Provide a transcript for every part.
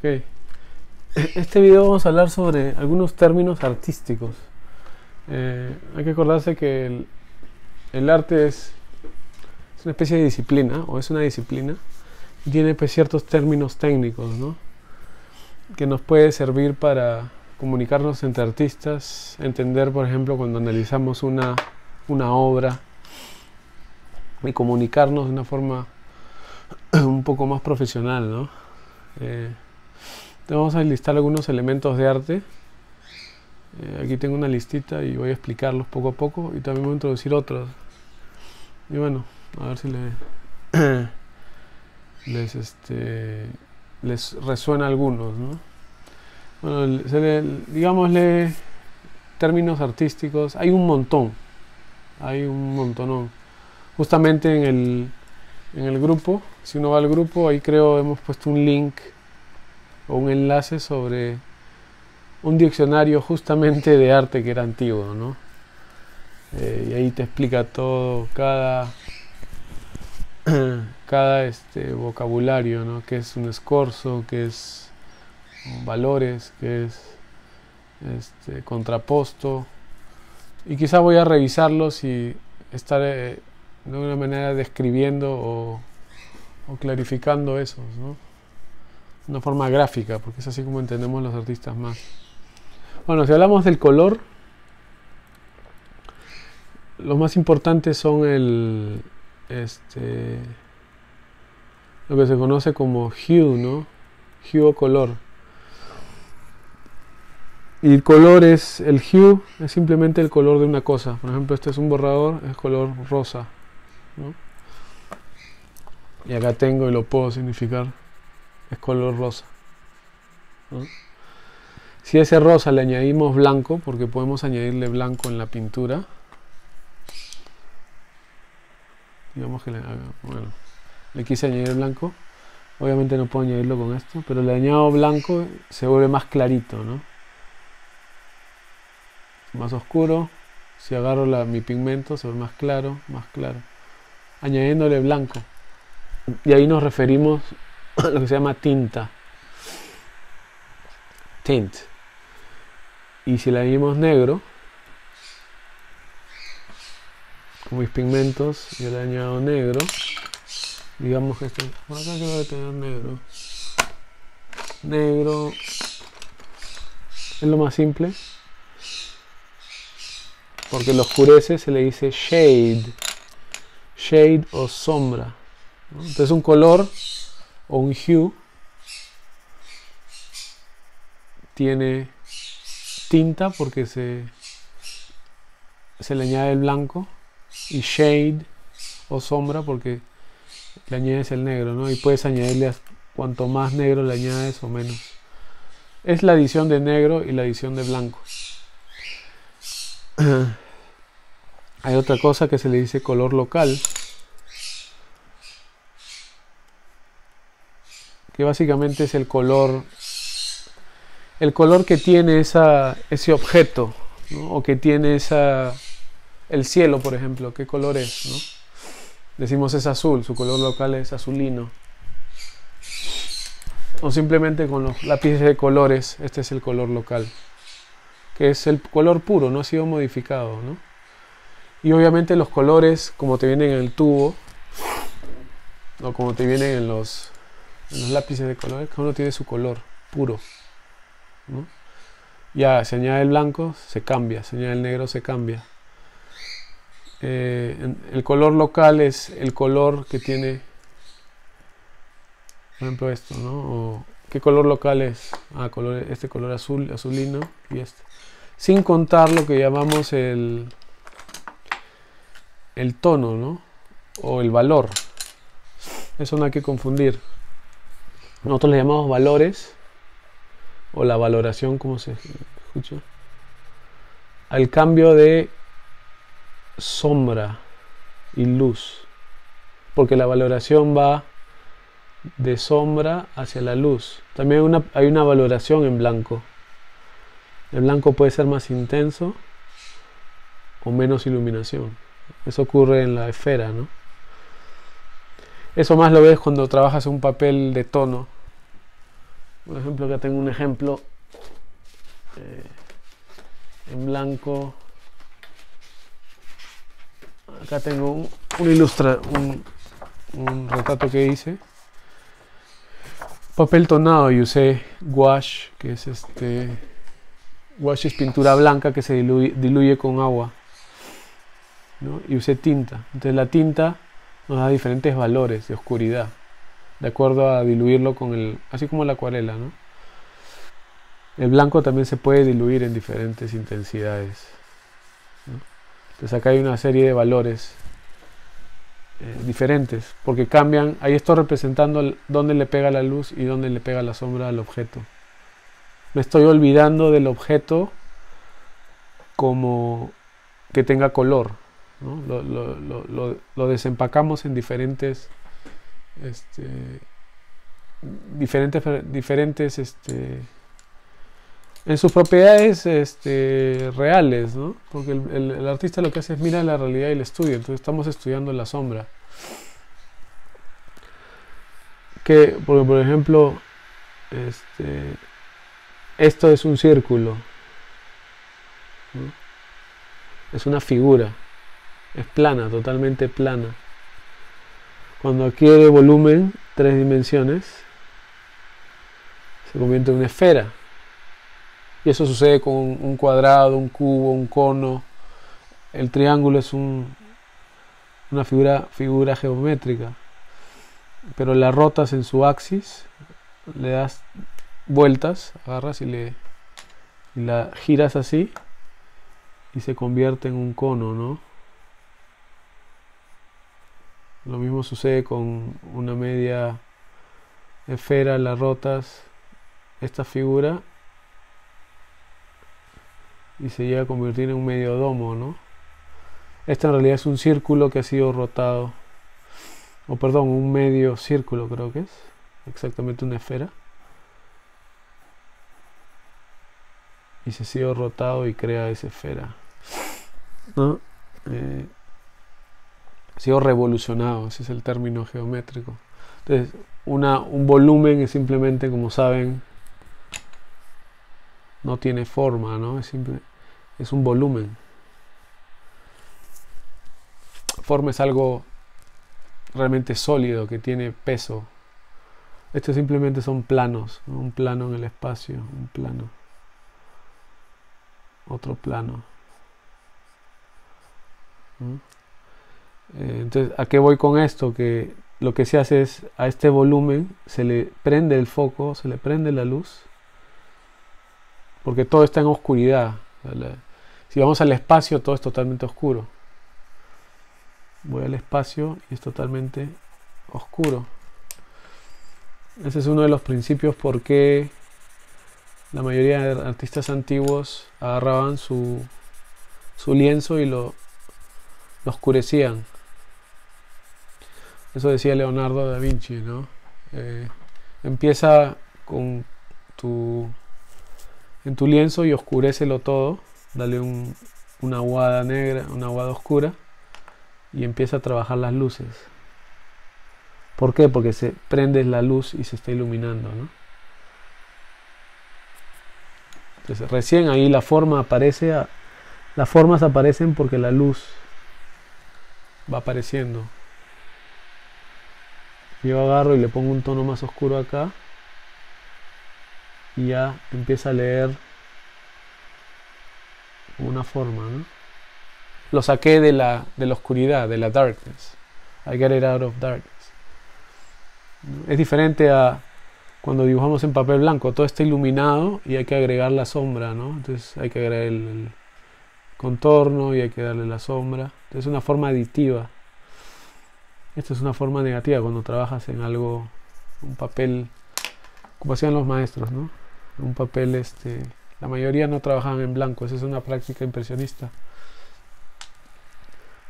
Ok. Este video vamos a hablar sobre algunos términos artísticos. Hay que acordarse que el arte es una especie de disciplina, o es una disciplina, y tiene pues ciertos términos técnicos, ¿no?, que nos puede servir para comunicarnos entre artistas, entender, por ejemplo, cuando analizamos una obra, y comunicarnos de una forma un poco más profesional, ¿no? Vamos a enlistar algunos elementos de arte. Aquí tengo una listita y voy a explicarlos poco a poco, y también voy a introducir otros. Y bueno, a ver si les resuena a algunos, ¿no? Bueno, digámosle términos artísticos. Hay un montón, ¿no? Justamente en el grupo, si uno va al grupo, ahí creo hemos puesto un link o un enlace sobre un diccionario justamente de arte que era antiguo, ¿no? Y ahí te explica todo, cada vocabulario, ¿no? Qué es un escorzo, qué es valores, qué es contraposto. Y quizá voy a revisarlos y estar de una manera describiendo o clarificando esos, ¿no? De una forma gráfica, porque es así como entendemos los artistas más. Bueno, si hablamos del color, los más importantes son lo que se conoce como hue, ¿no? Hue o color. Y el color el hue es simplemente el color de una cosa. Por ejemplo, este es un borrador, es color rosa, ¿no? Y acá tengo y lo puedo significar, es color rosa, ¿no? Si a ese rosa le añadimos blanco, porque podemos añadirle blanco en la pintura, digamos que le quise añadir blanco, obviamente no puedo añadirlo con esto, pero le añado blanco, se vuelve más clarito, ¿no? Más oscuro. Si agarro mi pigmento, se ve más claro, añadiéndole blanco. Y ahí nos referimos a lo que se llama tinta, tint. Y si le añadimos negro, con mis pigmentos, yo le añado negro, digamos que por acá quiero de tener negro es lo más simple, porque lo oscurece, se le dice shade o sombra, ¿no? Entonces un color o un hue tiene tinta porque se le añade el blanco, y shade o sombra porque le añades el negro, ¿no? Y puedes añadirle cuanto más negro le añades o menos. Es la adición de negro y la adición de blanco. Hay otra cosa que se le dice color local, que básicamente es el color que tiene ese objeto, ¿no? O que tiene el cielo, por ejemplo, ¿qué color es, no? Decimos es azul, su color local es azulino. O simplemente con los lápices de colores, este es el color local, que es el color puro, no ha sido modificado, ¿no? Y obviamente los colores, como te vienen en el tubo, o como te vienen en los lápices de colores, cada uno tiene su color puro, ¿no? Ya se añade el blanco, se cambia, se añade el negro, se cambia. El color local es el color que tiene, por ejemplo, esto, ¿no? O, ¿qué color local es? Este color azul, azulino, y este. Sin contar lo que llamamos el tono, ¿no? O el valor. Eso no hay que confundir. Nosotros le llamamos valores, o la valoración, como se escucha, al cambio de sombra y luz, porque la valoración va de sombra hacia la luz. También hay una valoración en blanco. El blanco puede ser más intenso o menos iluminación. Eso ocurre en la esfera, ¿no? Eso más lo ves cuando trabajas un papel de tono. Por ejemplo, acá tengo un ejemplo en blanco. Acá tengo un retrato que hice. Papel tonado y usé gouache, que es gouache es pintura blanca que se diluye con agua, ¿no? Y usé tinta. Entonces la tinta nos da diferentes valores de oscuridad, de acuerdo a diluirlo así como la acuarela, ¿no? El blanco también se puede diluir en diferentes intensidades, ¿no? Entonces acá hay una serie de valores diferentes, porque cambian. Ahí estoy representando dónde le pega la luz y dónde le pega la sombra al objeto. Me estoy olvidando del objeto como que tenga color, ¿no? Lo desempacamos en diferentes en sus propiedades reales, ¿no? Porque el artista lo que hace es mira la realidad y el estudia. Entonces estamos estudiando la sombra. Porque por ejemplo, esto es un círculo, ¿no? Es una figura, es plana, totalmente plana. Cuando adquiere volumen, 3 dimensiones, se convierte en una esfera. Y eso sucede con un cuadrado, un cubo, un cono. El triángulo es una figura geométrica. Pero la rotas en su axis, le das vueltas, agarras y la giras así y se convierte en un cono, ¿no? Lo mismo sucede con una media esfera, la rotas esta figura y se llega a convertir en un medio domo, ¿no? Este en realidad es un círculo que ha sido rotado, o perdón, un medio círculo creo que es, exactamente una esfera, y se ha sido rotado y crea esa esfera, ¿no? Ha sido revolucionado, ese es el término geométrico. Entonces, un volumen es simplemente, como saben, no tiene forma, ¿no? Es un volumen. Forma es algo realmente sólido, que tiene peso. Estos simplemente son planos, ¿no? Un plano en el espacio, un plano, otro plano, ¿no? Entonces, ¿a qué voy con esto? Que lo que se hace es, a este volumen se le prende el foco, se le prende la luz, porque todo está en oscuridad. Si vamos al espacio, todo es totalmente oscuro. Voy al espacio y es totalmente oscuro. Ese es uno de los principios por qué la mayoría de artistas antiguos agarraban su lienzo y lo oscurecían. Eso decía Leonardo da Vinci, ¿no? Empieza en tu lienzo y oscurécelo todo, dale una aguada negra, una aguada oscura, y empieza a trabajar las luces. ¿Por qué? Porque se prende la luz y se está iluminando, ¿no? Entonces recién ahí la forma aparece, las formas aparecen porque la luz va apareciendo. Yo agarro y le pongo un tono más oscuro acá y ya empieza a leer una forma, ¿no? Lo saqué de la oscuridad, de la darkness. I get it out of darkness. Es diferente a cuando dibujamos en papel blanco. Todo está iluminado y hay que agregar la sombra, ¿no? Entonces hay que agregar el contorno y hay que darle la sombra. Entonces es una forma aditiva. Esta es una forma negativa cuando trabajas en algo, un papel, como hacían los maestros, ¿no? Un papel, la mayoría no trabajaban en blanco. Esa es una práctica impresionista.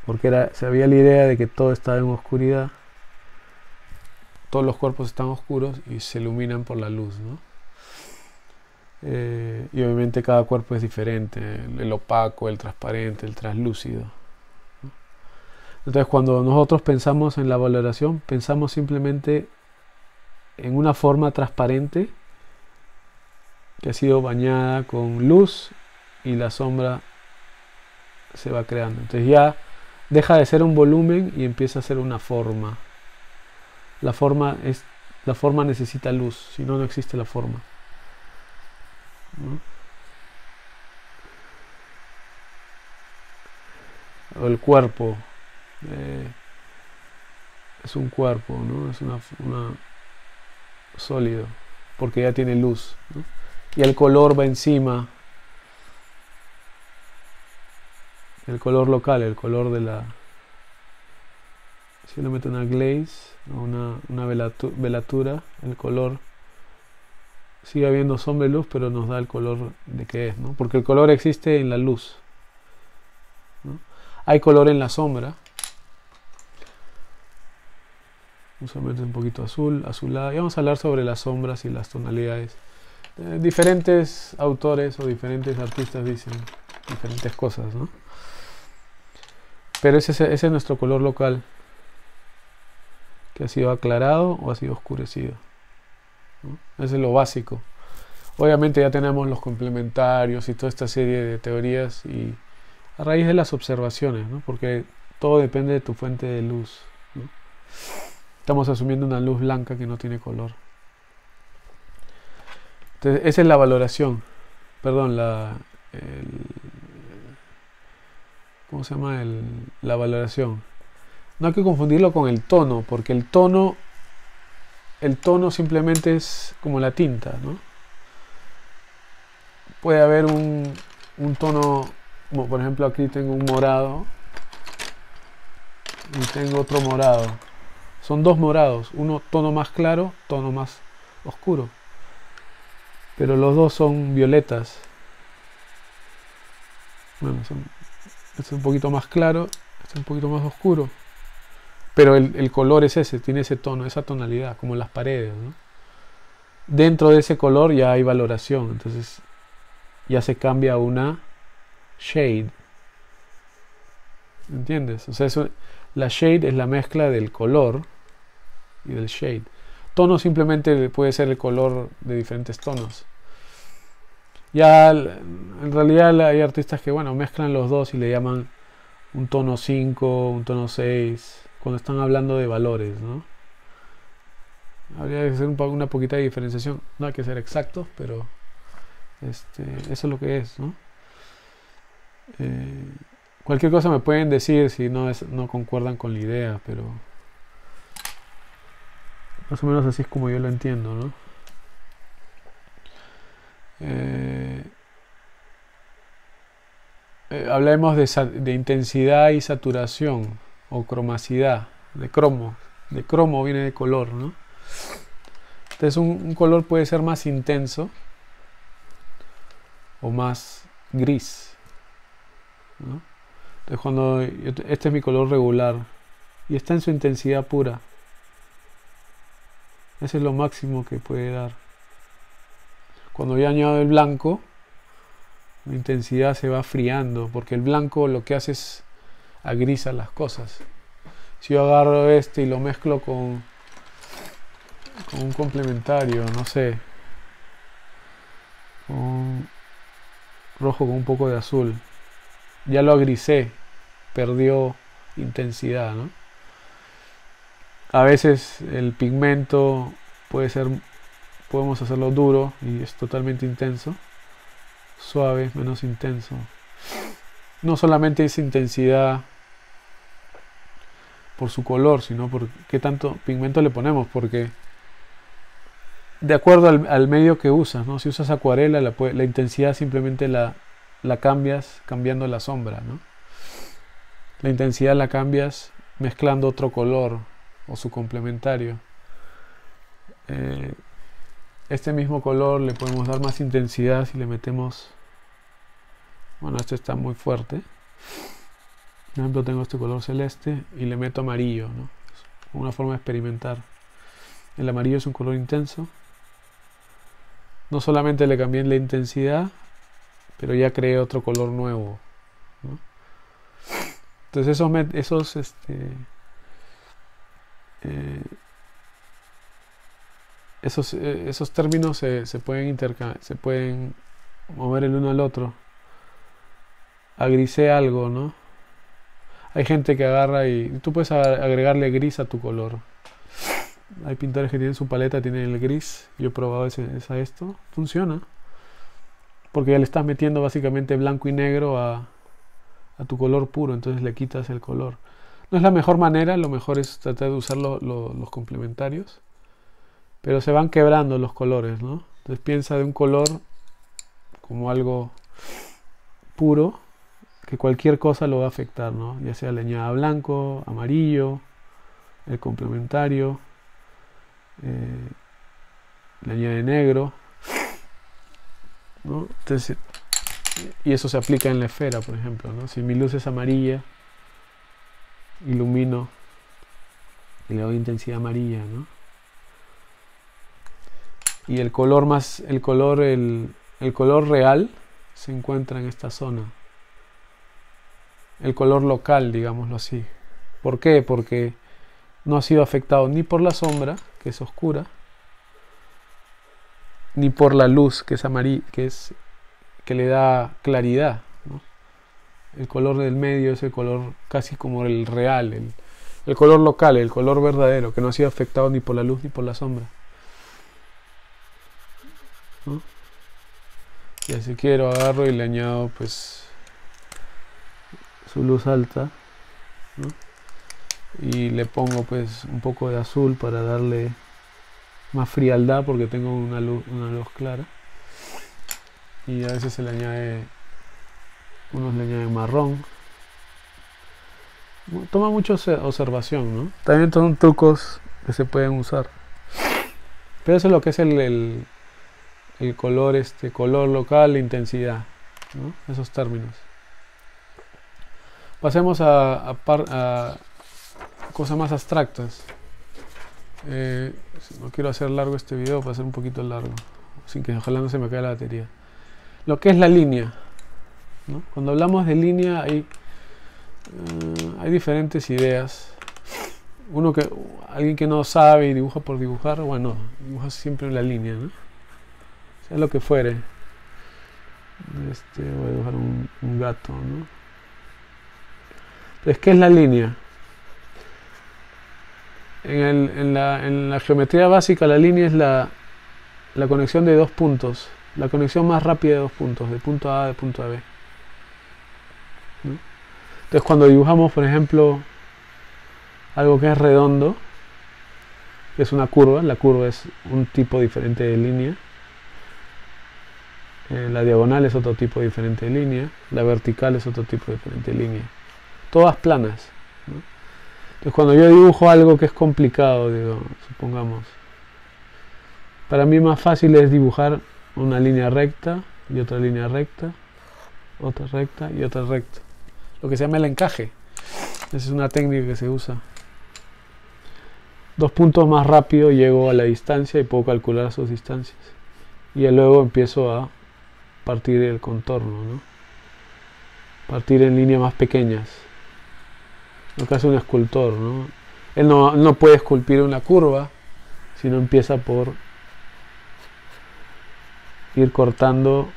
Porque se había la idea de que todo estaba en oscuridad, todos los cuerpos están oscuros y se iluminan por la luz, ¿no? Y obviamente cada cuerpo es diferente, el opaco, el transparente, el translúcido, ¿no? Entonces cuando nosotros pensamos en la valoración, pensamos simplemente en una forma transparente que ha sido bañada con luz y la sombra se va creando. Entonces ya deja de ser un volumen y empieza a ser una forma. La forma necesita luz, si no, no existe la forma, ¿no? O el cuerpo es un cuerpo, ¿no? Es una sólido, porque ya tiene luz, ¿no? Y el color va encima, el color local, el color de la... Si uno mete una glaze, una velatura, el color sigue habiendo sombra y luz, pero nos da el color de qué es, ¿no? Porque el color existe en la luz, ¿no? Hay color en la sombra. Vamos a meter un poquito azul, azulada. Y vamos a hablar sobre las sombras y las tonalidades. Diferentes autores o diferentes artistas dicen diferentes cosas, ¿no? Pero ese es nuestro color local, que ha sido aclarado o ha sido oscurecido, ¿no? Ese es lo básico. Obviamente ya tenemos los complementarios y toda esta serie de teorías, y a raíz de las observaciones, ¿no? Porque todo depende de tu fuente de luz, ¿no? Estamos asumiendo una luz blanca que no tiene color. Entonces, esa es la valoración. Perdón, ¿cómo se llama? La valoración. No hay que confundirlo con el tono, porque el tono simplemente es como la tinta, ¿no? Puede haber un tono, como por ejemplo aquí tengo un morado y tengo otro morado. Son dos morados, uno tono más claro, tono más oscuro, pero los dos son violetas. Bueno, este es un poquito más claro, este es un poquito más oscuro, pero el color es ese, tiene ese tono, esa tonalidad, como las paredes, ¿no? Dentro de ese color ya hay valoración, entonces ya se cambia a una shade, ¿entiendes? O sea, la shade es la mezcla del color y del shade. Tono simplemente puede ser el color de diferentes tonos. Ya en realidad hay artistas que, bueno, mezclan los dos y le llaman un tono 5, un tono 6, cuando están hablando de valores, ¿no? Habría que hacer una poquita de diferenciación. No hay que ser exactos, pero eso es lo que es, ¿no? Cualquier cosa me pueden decir si no concuerdan con la idea, pero más o menos así es como yo lo entiendo, ¿no? Hablemos de intensidad y saturación, o cromacidad, de cromo. De cromo viene de color, ¿no? Entonces un color puede ser más intenso o más gris, ¿no? Entonces cuando este es mi color regular y está en su intensidad pura, ese es lo máximo que puede dar. Cuando yo añado el blanco, la intensidad se va friando, porque el blanco lo que hace es agrisa las cosas. Si yo agarro este y lo mezclo con un complementario, no sé, con rojo con un poco de azul, ya lo agrisé, perdió intensidad, ¿no? A veces el pigmento podemos hacerlo duro y es totalmente intenso, suave, menos intenso. No solamente es intensidad por su color, sino por qué tanto pigmento le ponemos, porque de acuerdo al medio que usas, ¿no? Si usas acuarela, la intensidad simplemente la cambias cambiando la sombra, ¿no? La intensidad la cambias mezclando otro color o su complementario. Este mismo color le podemos dar más intensidad si le metemos... Bueno, este está muy fuerte. Por ejemplo, tengo este color celeste y le meto amarillo, ¿no? Es una forma de experimentar. El amarillo es un color intenso. No solamente le cambié la intensidad, pero ya creé otro color nuevo, ¿no? Entonces esos términos se pueden mover el uno al otro. Agrisé algo, ¿no? Hay gente que agarra y tú puedes agregarle gris a tu color. Hay pintores que tienen su paleta, tienen el gris. Yo he probado esto. Funciona. Porque ya le estás metiendo básicamente blanco y negro a tu color puro. Entonces le quitas el color. No es la mejor manera. Lo mejor es tratar de usar los complementarios. Pero se van quebrando los colores, ¿no? Entonces piensa de un color como algo puro, que cualquier cosa lo va a afectar, ¿no? Ya sea le añada blanco, amarillo, el complementario, le añade negro, ¿no? Entonces, y eso se aplica en la esfera, por ejemplo, ¿no? Si mi luz es amarilla, ilumino y le doy intensidad amarilla, ¿no? Y el color real se encuentra en esta zona. El color local, digámoslo así. ¿Por qué? Porque no ha sido afectado ni por la sombra, que es oscura, ni por la luz, que es amarilla, que le da claridad, ¿no? El color del medio es el color casi como el real, el color local, el color verdadero, que no ha sido afectado ni por la luz ni por la sombra, ¿no? Y si quiero agarro y le añado pues su luz alta, ¿no? Y le pongo pues un poco de azul para darle más frialdad porque tengo una luz clara, y a veces se le añade, unos le añaden marrón. Toma mucha observación, ¿no? También son trucos que se pueden usar, pero eso es lo que es el color, color local, intensidad, ¿no? Esos términos. Pasemos a cosas más abstractas. No quiero hacer largo este video, para hacer un poquito largo, sin que ojalá no se me caiga la batería. Lo que es la línea, ¿no? Cuando hablamos de línea hay diferentes ideas. Alguien que no sabe y dibuja por dibujar, bueno, dibuja siempre en la línea, ¿no? Sea lo que fuere. Voy a dibujar un gato, ¿no? Entonces, ¿qué es la línea? En la geometría básica, la línea es la conexión de dos puntos, la conexión más rápida de dos puntos, de punto A a punto B, ¿no? Entonces, cuando dibujamos, por ejemplo, algo que es redondo, que es una curva, la curva es un tipo diferente de línea, la diagonal es otro tipo diferente de línea, la vertical es otro tipo diferente de línea, todas planas, ¿no? Entonces, cuando yo dibujo algo que es complicado, supongamos, para mí más fácil es dibujar una línea recta y otra línea recta, otra recta y otra recta, lo que se llama el encaje. Esa es una técnica que se usa. Dos puntos más rápido llego a la distancia y puedo calcular sus distancias, y luego empiezo a partir el contorno, ¿no? Partir en líneas más pequeñas, lo que hace un escultor, ¿no? Él no puede esculpir una curva, sino empieza por ir cortando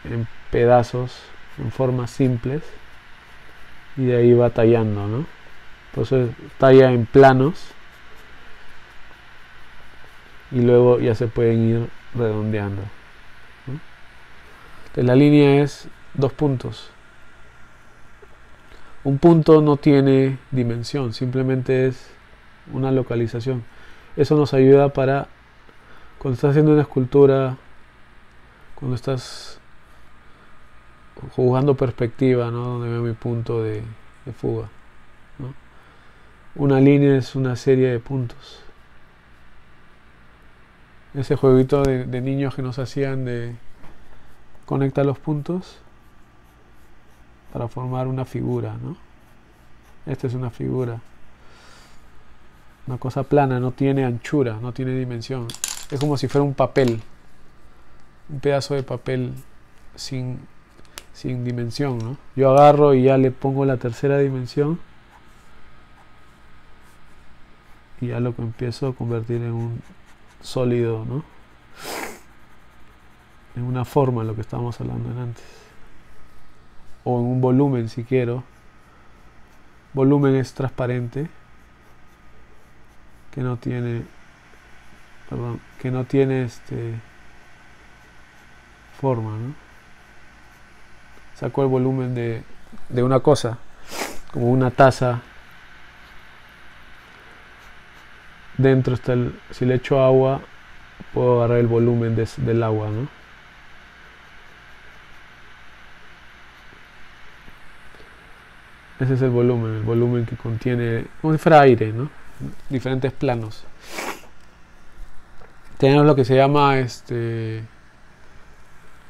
en pedazos, en formas simples, y de ahí va tallando, ¿no? Por eso talla en planos, y luego ya se pueden ir redondeando, ¿no? Entonces, la línea es dos puntos. Un punto no tiene dimensión, simplemente es una localización. Eso nos ayuda para cuando estás haciendo una escultura, cuando estás jugando perspectiva, ¿no? Donde veo mi punto de fuga, ¿no? Una línea es una serie de puntos. Ese jueguito de niños que nos hacían de conectar los puntos para formar una figura, ¿no? Esta es una figura, una cosa plana, no tiene anchura, no tiene dimensión. Es como si fuera un papel, un pedazo de papel sin dimensión, ¿no? Yo agarro y ya le pongo la tercera dimensión y ya lo que empiezo a convertir en sólido, ¿no? En una forma, lo que estábamos hablando antes. O en un volumen, si quiero. Volumen es transparente, que no tiene, perdón, que no tiene forma, ¿no? Saco el volumen de una cosa, como una taza. Dentro está si le echo agua, puedo agarrar el volumen del agua, ¿no? Ese es el volumen que contiene, como si fuera aire, ¿no? Diferentes planos. Tenemos lo que se llama el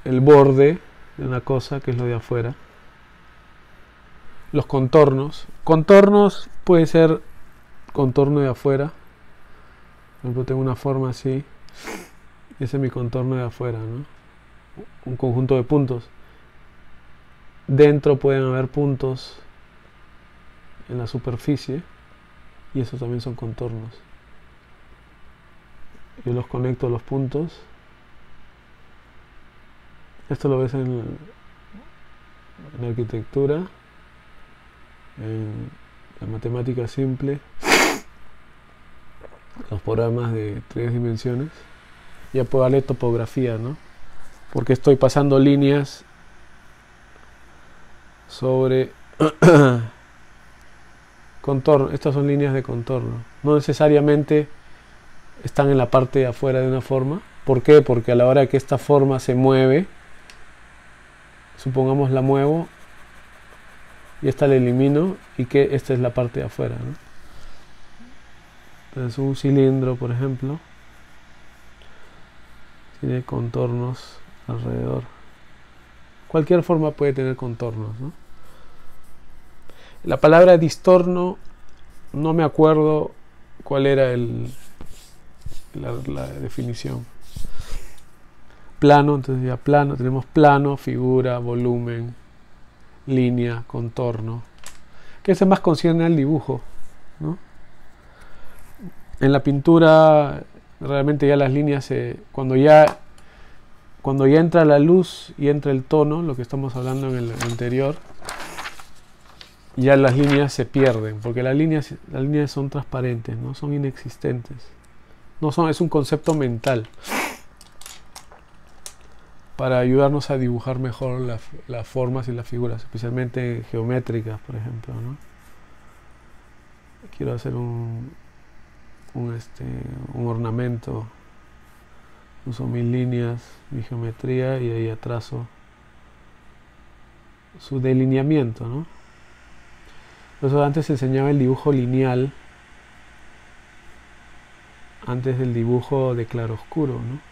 borde de una cosa, que es lo de afuera. Los contornos. Contornos puede ser contorno de afuera. Por ejemplo, tengo una forma así. Ese es mi contorno de afuera, ¿no? Un conjunto de puntos. Dentro pueden haber puntos en la superficie y esos también son contornos. Yo los conecto a los puntos. Esto lo ves en arquitectura, en la matemática simple, los programas de 3 dimensiones. Ya puedo darle topografía, ¿no? Porque estoy pasando líneas sobre contorno. Estas son líneas de contorno. No necesariamente están en la parte de afuera de una forma. ¿Por qué? Porque a la hora que esta forma se mueve, supongamos la muevo y esta la elimino y que esta es la parte de afuera, ¿no? Entonces un cilindro, por ejemplo, tiene contornos alrededor. Cualquier forma puede tener contornos, ¿no? La palabra distorno, no me acuerdo cuál era la definición. Plano, entonces ya plano, tenemos plano, figura, volumen, línea, contorno, que ese más concierne al dibujo, ¿no? En la pintura realmente ya las líneas cuando ya entra la luz y entra el tono, lo que estamos hablando en el anterior, ya las líneas se pierden, porque las líneas son transparentes, no son inexistentes, es un concepto mental para ayudarnos a dibujar mejor las formas y las figuras, especialmente geométricas, por ejemplo, ¿no? Quiero hacer un ornamento, uso mis líneas, mi geometría y ahí atraso su delineamiento, ¿no? Por eso antes se enseñaba el dibujo lineal antes del dibujo de claroscuro, ¿no?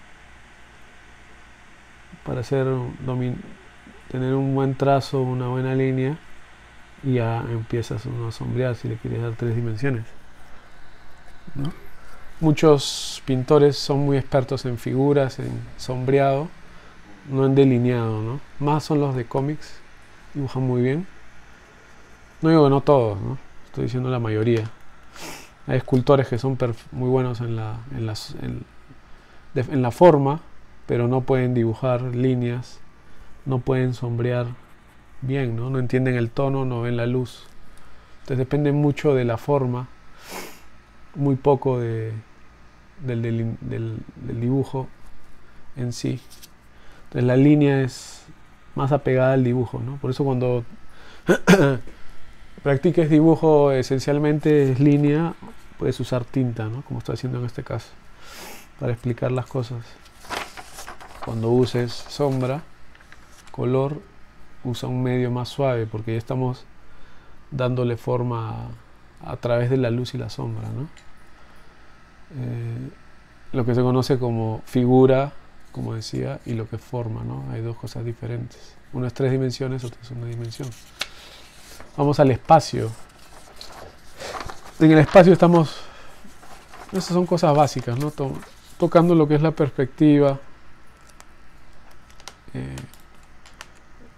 Para tener un buen trazo, una buena línea, y ya empiezas a sombrear si le quieres dar 3 dimensiones, ¿no? Muchos pintores son muy expertos en figuras, en sombreado, no en delineado, ¿no? Más son los de cómics, dibujan muy bien. No digo que no todos, ¿no? Estoy diciendo la mayoría. Hay escultores que son muy buenos en la forma, pero no pueden dibujar líneas, no pueden sombrear bien, ¿no? No entienden el tono, no ven la luz. Entonces depende mucho de la forma, muy poco del dibujo en sí. Entonces la línea es más apegada al dibujo, ¿no? Por eso cuando practiques dibujo, esencialmente es línea, puedes usar tinta, ¿no? Como estoy haciendo en este caso, para explicar las cosas. Cuando uses sombra, color, usa un medio más suave, porque ya estamos dándole forma a través de la luz y la sombra, ¿no? Lo que se conoce como figura, como decía, y lo que es forma, ¿no? Hay dos cosas diferentes. Una es 3 dimensiones, otra es una dimensión. Vamos al espacio. En el espacio estamos, esas son cosas básicas, ¿no? Tocando lo que es la perspectiva,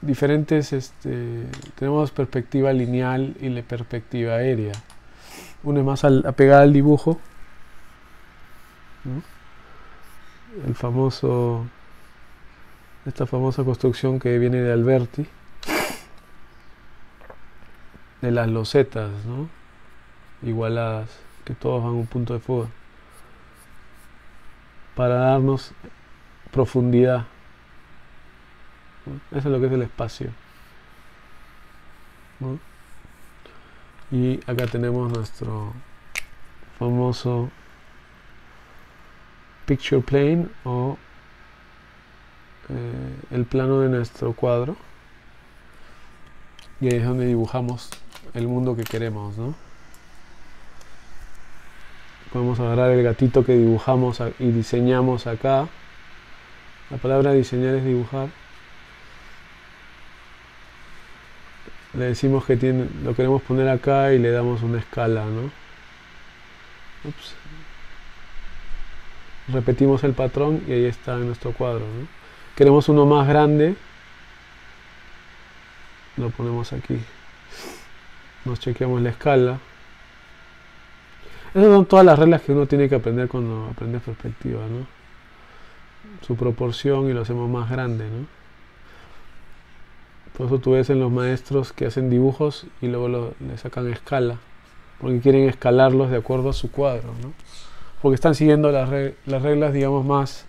diferentes, tenemos perspectiva lineal y la perspectiva aérea. Una es más apegada al dibujo, ¿no? esta famosa construcción que viene de Alberti, de las losetas, ¿no? Igualadas, que todos van a un punto de fuga, para darnos profundidad, ¿no? Eso es lo que es el espacio, ¿no? Y acá tenemos nuestro famoso picture plane, o el plano de nuestro cuadro, y ahí es donde dibujamos el mundo que queremos, ¿no? Podemos agarrar el gatito que dibujamos y diseñamos acá. La palabra diseñar es dibujar. Le decimos que lo queremos poner acá y le damos una escala, ¿no? Ups. Repetimos el patrón y ahí está en nuestro cuadro, ¿no? Queremos uno más grande, lo ponemos aquí. Nos chequeamos la escala. Esas son todas las reglas que uno tiene que aprender cuando aprende perspectiva, ¿no? Su proporción, y lo hacemos más grande, ¿no? Por eso tú ves en los maestros que hacen dibujos y luego le sacan escala, porque quieren escalarlos de acuerdo a su cuadro, ¿no? Porque están siguiendo las reglas, digamos, más,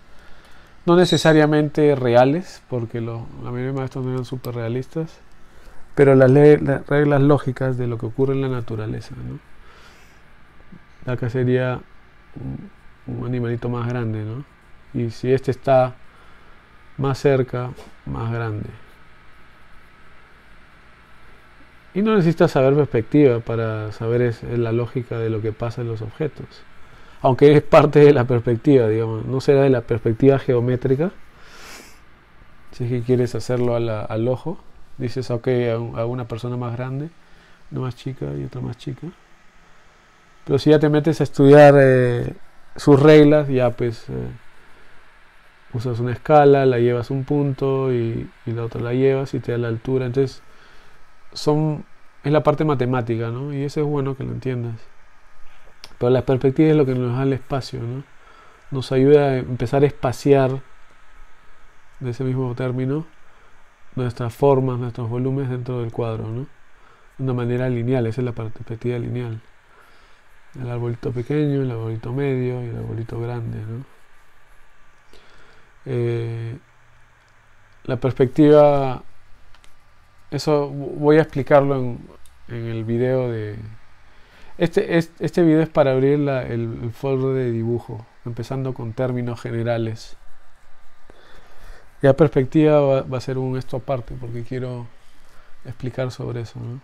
no necesariamente reales, porque la mayoría de maestros no eran súper realistas, pero las reglas lógicas de lo que ocurre en la naturaleza, ¿no? Acá sería un animalito más grande, ¿no? Y si este está más cerca, más grande. Y no necesitas saber perspectiva para saber es la lógica de lo que pasa en los objetos. Aunque es parte de la perspectiva, digamos. No será de la perspectiva geométrica. Si es que quieres hacerlo al ojo. Dices, ok, a una persona más grande, una más chica y otra más chica. Pero si ya te metes a estudiar sus reglas, ya pues usas una escala, la llevas un punto y la otra la llevas y te da la altura. Entonces es la parte matemática, ¿no? Y eso es bueno que lo entiendas. Pero la perspectiva es lo que nos da el espacio, ¿no? Nos ayuda a empezar a espaciar, de ese mismo término, nuestras formas, nuestros volúmenes dentro del cuadro, ¿no? De una manera lineal. Esa es la perspectiva lineal. El arbolito pequeño, el arbolito medio y el arbolito grande, ¿no? La perspectiva, eso voy a explicarlo en el video de... Este video es para abrir el foro de dibujo, empezando con términos generales. Ya perspectiva va a ser esto aparte, porque quiero explicar sobre eso, ¿no?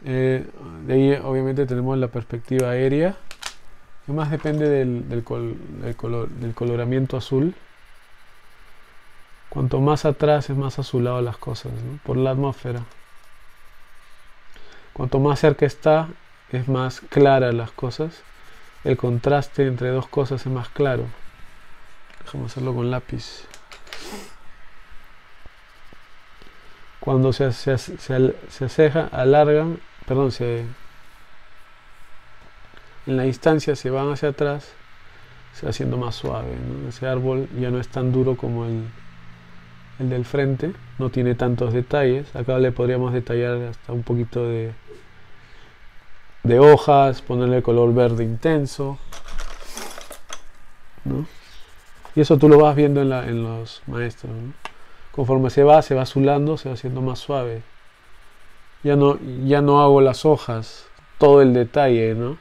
De ahí obviamente tenemos la perspectiva aérea, que más depende del coloramiento azul. Cuanto más atrás es más azulado las cosas, ¿no? Por la atmósfera. Cuanto más cerca está, es más clara las cosas. El contraste entre dos cosas es más claro. Déjame hacerlo con lápiz. Cuando se alargan, perdón, en la distancia se van hacia atrás, se va haciendo más suave, ¿no? Ese árbol ya no es tan duro como el del frente, no tiene tantos detalles. Acá le podríamos detallar hasta un poquito de hojas, ponerle color verde intenso, ¿no? Y eso tú lo vas viendo en los maestros, ¿no? Conforme se va azulando, se va haciendo más suave. Ya no hago las hojas, todo el detalle, ¿no?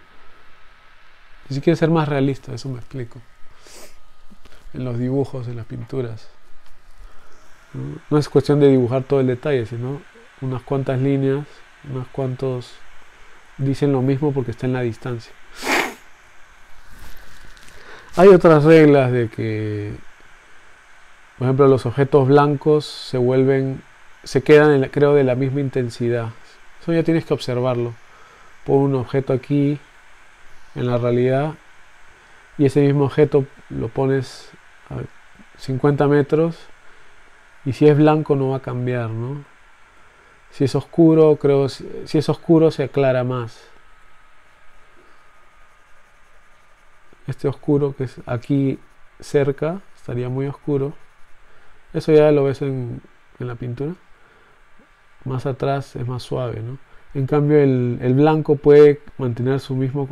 Y si quieres ser más realista, eso me explico. En los dibujos, en las pinturas. No es cuestión de dibujar todo el detalle, sino unas cuantas líneas, unos cuantos dicen lo mismo porque está en la distancia. Hay otras reglas de que, por ejemplo, los objetos blancos se quedan, creo, de la misma intensidad. Eso ya tienes que observarlo. Pon un objeto aquí en la realidad y ese mismo objeto lo pones a 50 metros y si es blanco no va a cambiar, ¿no? Si es oscuro, si es oscuro se aclara más. Este oscuro que es aquí cerca estaría muy oscuro. Eso ya lo ves en la pintura. Más atrás es más suave, ¿no? En cambio el blanco puede mantener su misma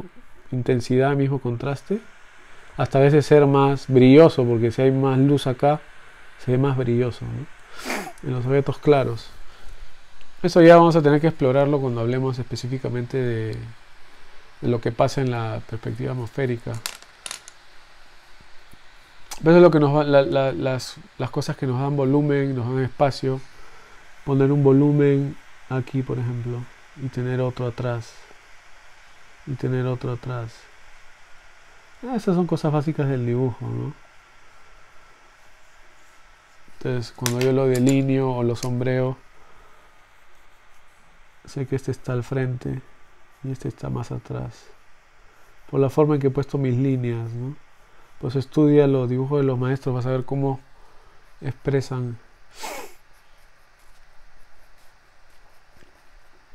intensidad, mismo contraste, hasta a veces ser más brilloso, porque si hay más luz acá, se ve más brilloso, ¿no? En los objetos claros. Eso ya vamos a tener que explorarlo cuando hablemos específicamente de lo que pasa en la perspectiva atmosférica. Eso es lo que nos va, las cosas que nos dan volumen, nos dan espacio. Poner un volumen aquí, por ejemplo, y tener otro atrás, y tener otro atrás. Esas son cosas básicas del dibujo, ¿no? Entonces, cuando yo lo delineo o lo sombreo, sé que este está al frente y este está más atrás, por la forma en que he puesto mis líneas, ¿no? Pues estudia los dibujos de los maestros, vas a ver cómo expresan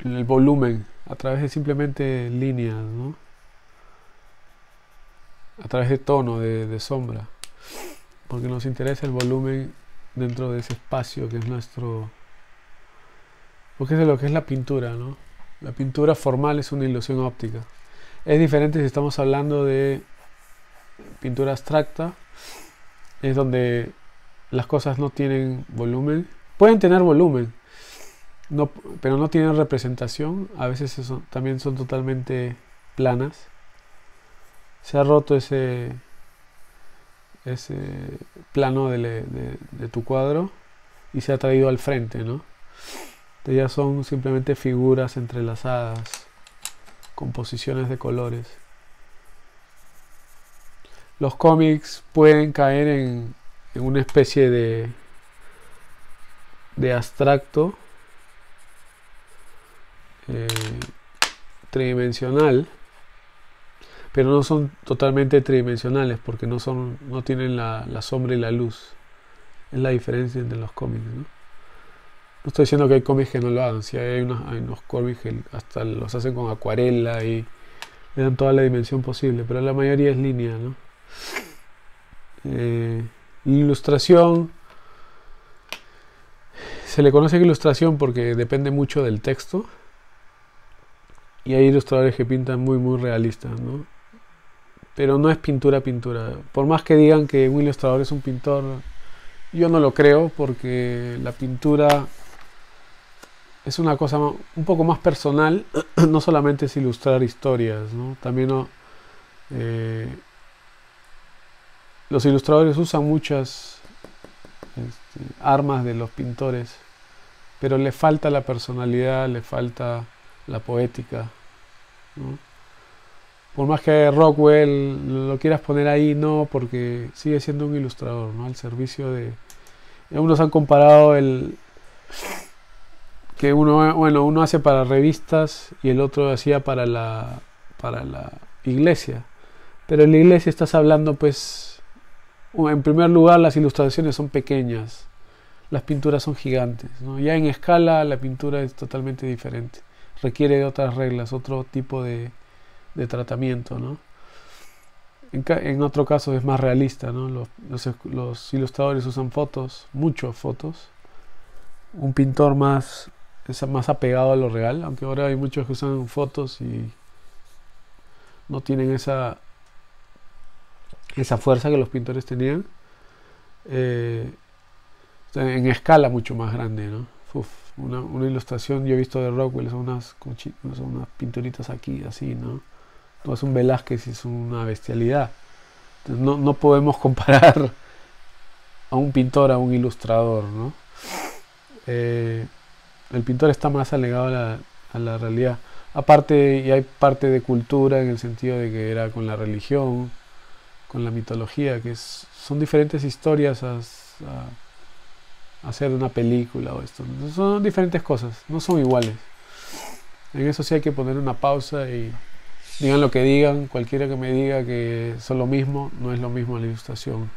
el volumen a través de simplemente líneas, ¿no? A través de tono, de sombra, porque nos interesa el volumen dentro de ese espacio que es nuestro, porque es de lo que es la pintura, ¿no? La pintura formal es una ilusión óptica. Es diferente si estamos hablando de pintura abstracta, es donde las cosas no tienen volumen, pueden tener volumen, no, pero no tienen representación, a veces también son totalmente planas. Se ha roto ese plano de tu cuadro y se ha traído al frente, ¿no? Entonces ya son simplemente figuras entrelazadas, composiciones de colores. Los cómics pueden caer en una especie de abstracto tridimensional, pero no son totalmente tridimensionales porque no tienen la sombra y la luz. Es la diferencia entre los cómics, ¿no? No estoy diciendo que hay cómics que no lo hagan, si hay unos cómics que hasta los hacen con acuarela y le dan toda la dimensión posible, pero la mayoría es línea, ¿no? Ilustración, se le conoce ilustración porque depende mucho del texto, y hay ilustradores que pintan muy realistas, ¿no? Pero no es pintura. Por más que digan que un ilustrador es un pintor, yo no lo creo, porque la pintura es una cosa un poco más personal. No solamente es ilustrar historias, ¿no? También los ilustradores usan muchas armas de los pintores, pero le falta la personalidad, le falta la poética, ¿no? Por más que Rockwell lo quieras poner ahí, no, porque sigue siendo un ilustrador, ¿no? Al servicio de... Unos han comparado que uno hace para revistas y el otro hacía para la iglesia. Pero en la iglesia estás hablando, pues, en primer lugar, las ilustraciones son pequeñas, las pinturas son gigantes, ¿no? Ya en escala la pintura es totalmente diferente, requiere de otras reglas, otro tipo de tratamiento, ¿no? En otro caso es más realista, ¿no? Los ilustradores usan fotos, muchas fotos. Un pintor es más apegado a lo real, aunque ahora hay muchos que usan fotos y no tienen esa fuerza que los pintores tenían. En escala mucho más grande, ¿no? Una ilustración, yo he visto de Rockwell, son unas pinturitas aquí, así, ¿no? No es un Velázquez, es una bestialidad. Entonces, no podemos comparar a un pintor a un ilustrador, ¿no? El pintor está más alegado a la realidad. Aparte, y hay parte de cultura en el sentido de que era con la religión, con la mitología, que son diferentes historias a hacer una película o esto. Son diferentes cosas, no son iguales. En eso sí hay que poner una pausa y digan lo que digan, cualquiera que me diga que son lo mismo, no es lo mismo la ilustración.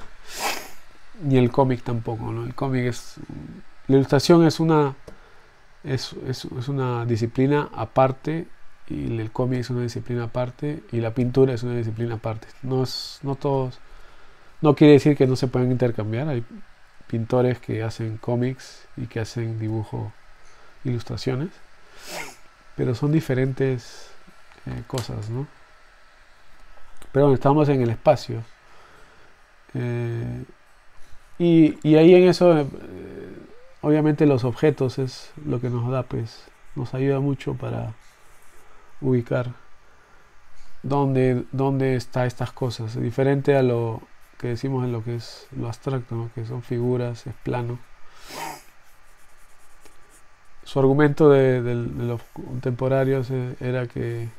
Ni el cómic tampoco, ¿no? El cómic la ilustración es una disciplina aparte, y el cómic es una disciplina aparte, y la pintura es una disciplina aparte. No No quiere decir que no se puedan intercambiar. Hay pintores que hacen cómics y que hacen dibujo, ilustraciones, pero son diferentes cosas, ¿no? Pero bueno, estamos en el espacio. Y ahí en eso, obviamente los objetos es lo que nos da, pues, nos ayuda mucho para ubicar dónde está estas cosas. Diferente a lo que decimos en lo que es lo abstracto, ¿no? Que son figuras, es plano. Su argumento de los contemporáneos era que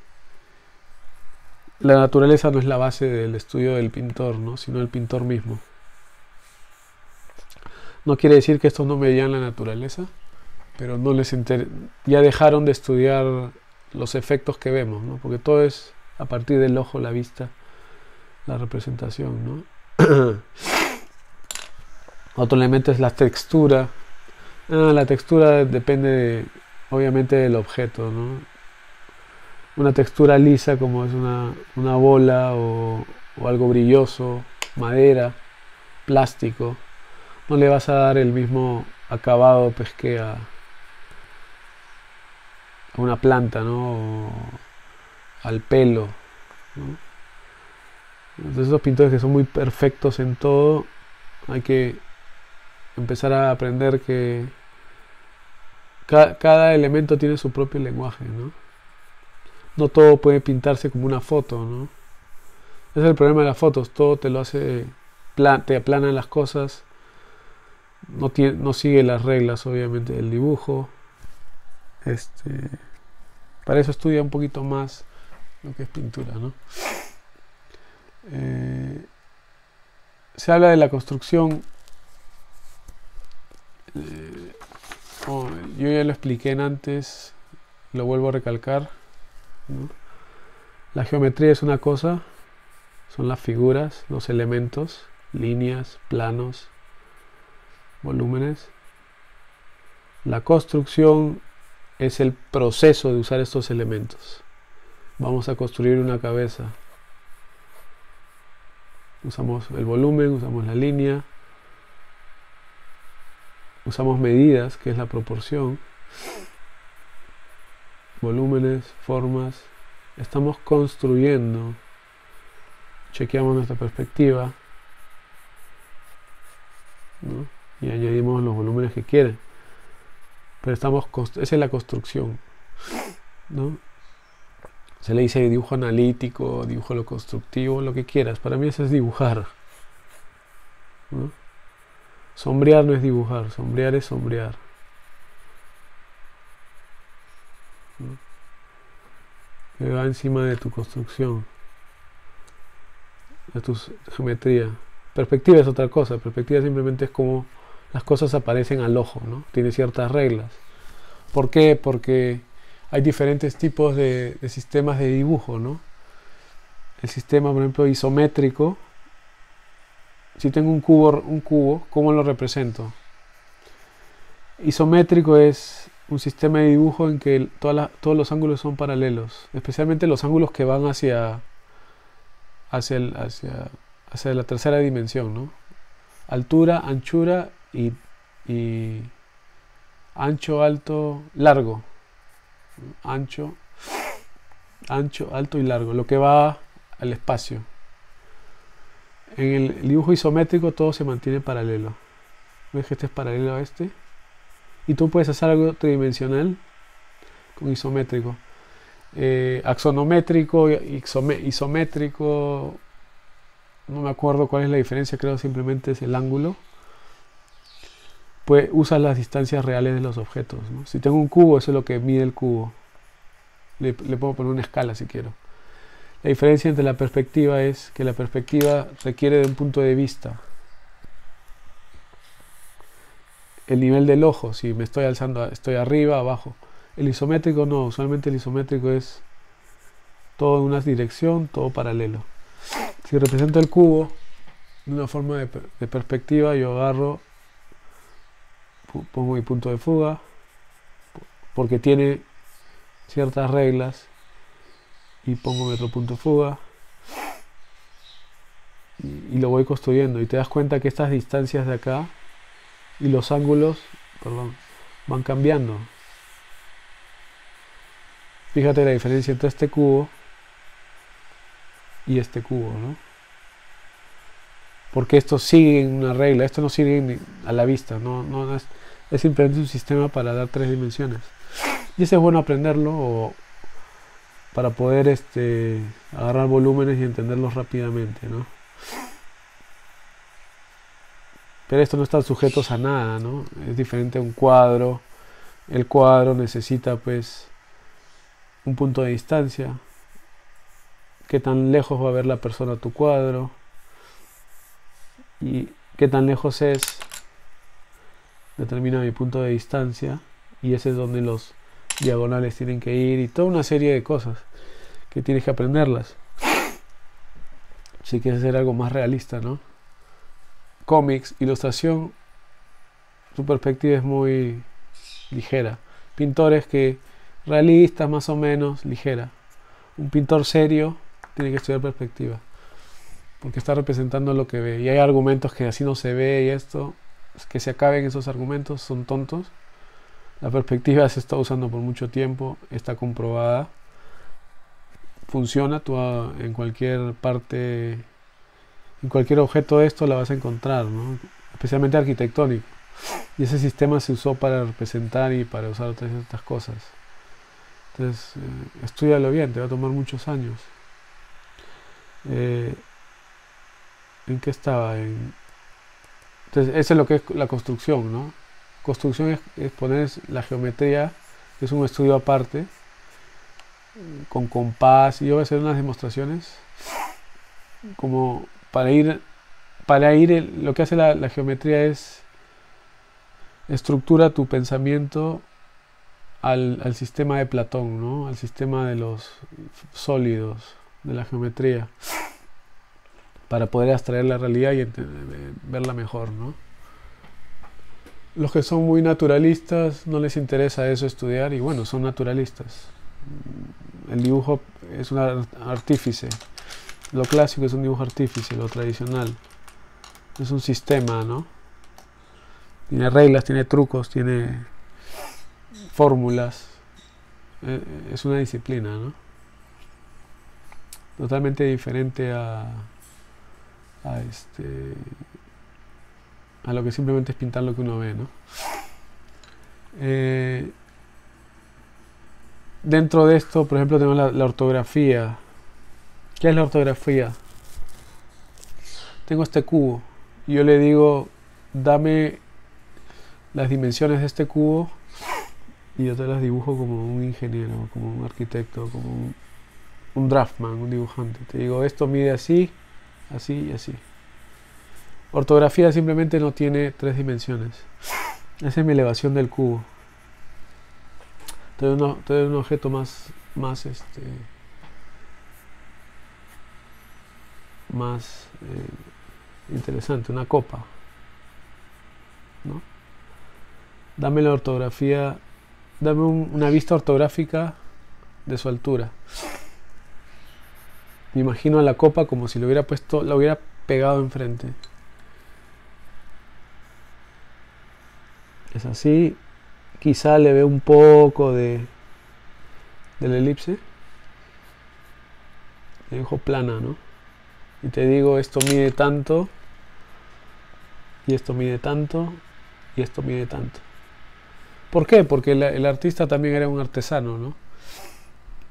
la naturaleza no es la base del estudio del pintor, ¿no? Sino el pintor mismo. No quiere decir que estos no medían la naturaleza, pero no les ya dejaron de estudiar los efectos que vemos, ¿no? Porque todo es a partir del ojo, la vista, la representación, ¿no? Otro elemento es la textura. La textura depende obviamente del objeto, ¿no? Una textura lisa como es una bola o algo brilloso, madera, plástico, no le vas a dar el mismo acabado pues, que a una planta, ¿no? O al pelo, ¿no? Entonces esos pintores que son muy perfectos en todo, hay que empezar a aprender que cada elemento tiene su propio lenguaje, ¿no? No todo puede pintarse como una foto, ¿no? Ese es el problema de las fotos, todo te lo hace, te aplanan las cosas, no sigue las reglas obviamente del dibujo. Para eso estudia un poquito más lo que es pintura, ¿no? Se habla de la construcción. Yo ya lo expliqué antes, lo vuelvo a recalcar, ¿no? La geometría es una cosa, son las figuras, los elementos, líneas, planos, volúmenes. La construcción es el proceso de usar estos elementos. Vamos a construir una cabeza. Usamos el volumen, usamos la línea, usamos medidas, que es la proporción, volúmenes, formas. Estamos construyendo, chequeamos nuestra perspectiva, ¿no? Y añadimos los volúmenes que quieren. Pero esa es la construcción, ¿no? Se le dice dibujo analítico, dibujo lo constructivo, lo que quieras. Para mí eso es dibujar, ¿no? Sombrear no es dibujar, sombrear es sombrear, ¿no? Que va encima de tu construcción, de tu geometría. Perspectiva es otra cosa. Perspectiva simplemente es como las cosas aparecen al ojo, ¿no? Tiene ciertas reglas. ¿Por qué? Porque hay diferentes tipos de sistemas de dibujo, ¿no? El sistema, por ejemplo, isométrico. Si tengo un cubo, ¿cómo lo represento? Isométrico es un sistema de dibujo en que todos los ángulos son paralelos, especialmente los ángulos que van hacia la tercera dimensión, ¿no? Altura, anchura y ancho, alto, largo. Ancho, alto y largo, lo que va al espacio. En el dibujo isométrico todo se mantiene paralelo. ¿Ves que este es paralelo a este? Y tú puedes hacer algo tridimensional con isométrico. Axonométrico, isométrico, no me acuerdo cuál es la diferencia, creo simplemente es el ángulo. Pues usas las distancias reales de los objetos, ¿no? Si tengo un cubo, eso es lo que mide el cubo. Le puedo poner una escala si quiero. La diferencia entre la perspectiva es que la perspectiva requiere de un punto de vista. El nivel del ojo, si me estoy alzando, estoy arriba, abajo. El isométrico no, usualmente el isométrico es todo en una dirección, todo paralelo. Si represento el cubo de una forma de perspectiva, yo agarro, pongo mi punto de fuga, porque tiene ciertas reglas, y pongo mi otro punto de fuga, y lo voy construyendo, y te das cuenta que estas distancias de acá y los ángulos, perdón, van cambiando. Fíjate la diferencia entre este cubo y este cubo, ¿no? Porque esto sigue una regla, esto no sigue a la vista, no es simplemente un sistema para dar 3 dimensiones. Y eso es bueno aprenderlo para poder agarrar volúmenes y entenderlos rápidamente, ¿no? Pero estos no están sujetos a nada, ¿no? Es diferente a un cuadro. El cuadro necesita, pues, un punto de distancia. Qué tan lejos va a ver la persona a tu cuadro. Y qué tan lejos es, determina mi punto de distancia. Y ese es donde los diagonales tienen que ir. Y toda una serie de cosas que tienes que aprenderlas. Si quieres hacer algo más realista, ¿no? Cómics, ilustración, su perspectiva es muy ligera. Pintores que realistas, más o menos, ligera. Un pintor serio tiene que estudiar perspectiva, porque está representando lo que ve. Y hay argumentos que así no se ve, y esto, que se acaben esos argumentos, son tontos. La perspectiva se está usando por mucho tiempo, está comprobada, funciona. Tú en cualquier parte, en cualquier objeto de esto la vas a encontrar, ¿no? Especialmente arquitectónico. Y ese sistema se usó para representar y para usar otras estas cosas. Entonces, estúdialo bien, te va a tomar muchos años. ¿En qué estaba? Entonces, eso es lo que es la construcción, ¿no? Construcción es poner la geometría, que es un estudio aparte, con compás, y yo voy a hacer unas demostraciones como para ir lo que hace la geometría es estructura tu pensamiento al sistema de Platón, ¿no? Al sistema de los sólidos de la geometría, para poder abstraer la realidad y verla mejor, ¿no? Los que son muy naturalistas no les interesa eso estudiar, y bueno, son naturalistas. El dibujo es un artífice. Lo clásico es un dibujo artífice, lo tradicional. Es un sistema, ¿no? Tiene reglas, tiene trucos, tiene fórmulas. Es una disciplina, ¿no? Totalmente diferente a lo que simplemente es pintar lo que uno ve, ¿no? Dentro de esto, por ejemplo, tenemos la ortografía. ¿Qué es la ortografía? Tengo este cubo y yo le digo, dame las dimensiones de este cubo, y yo te las dibujo como un ingeniero, como un arquitecto, como un draftman, un dibujante. Te digo, esto mide así, así y así. Ortografía simplemente no tiene 3 dimensiones. Esa es mi elevación del cubo. Te doy un objeto más interesante, una copa, ¿no? Dame la ortografía, dame una vista ortográfica de su altura. Me imagino a la copa como si lo hubiera puesto, la hubiera pegado enfrente. Es así. Quizá le veo un poco de la elipse. Le dibujo plana, ¿no? Y te digo, esto mide tanto, y esto mide tanto, y esto mide tanto. ¿Por qué? Porque el artista también era un artesano, ¿no?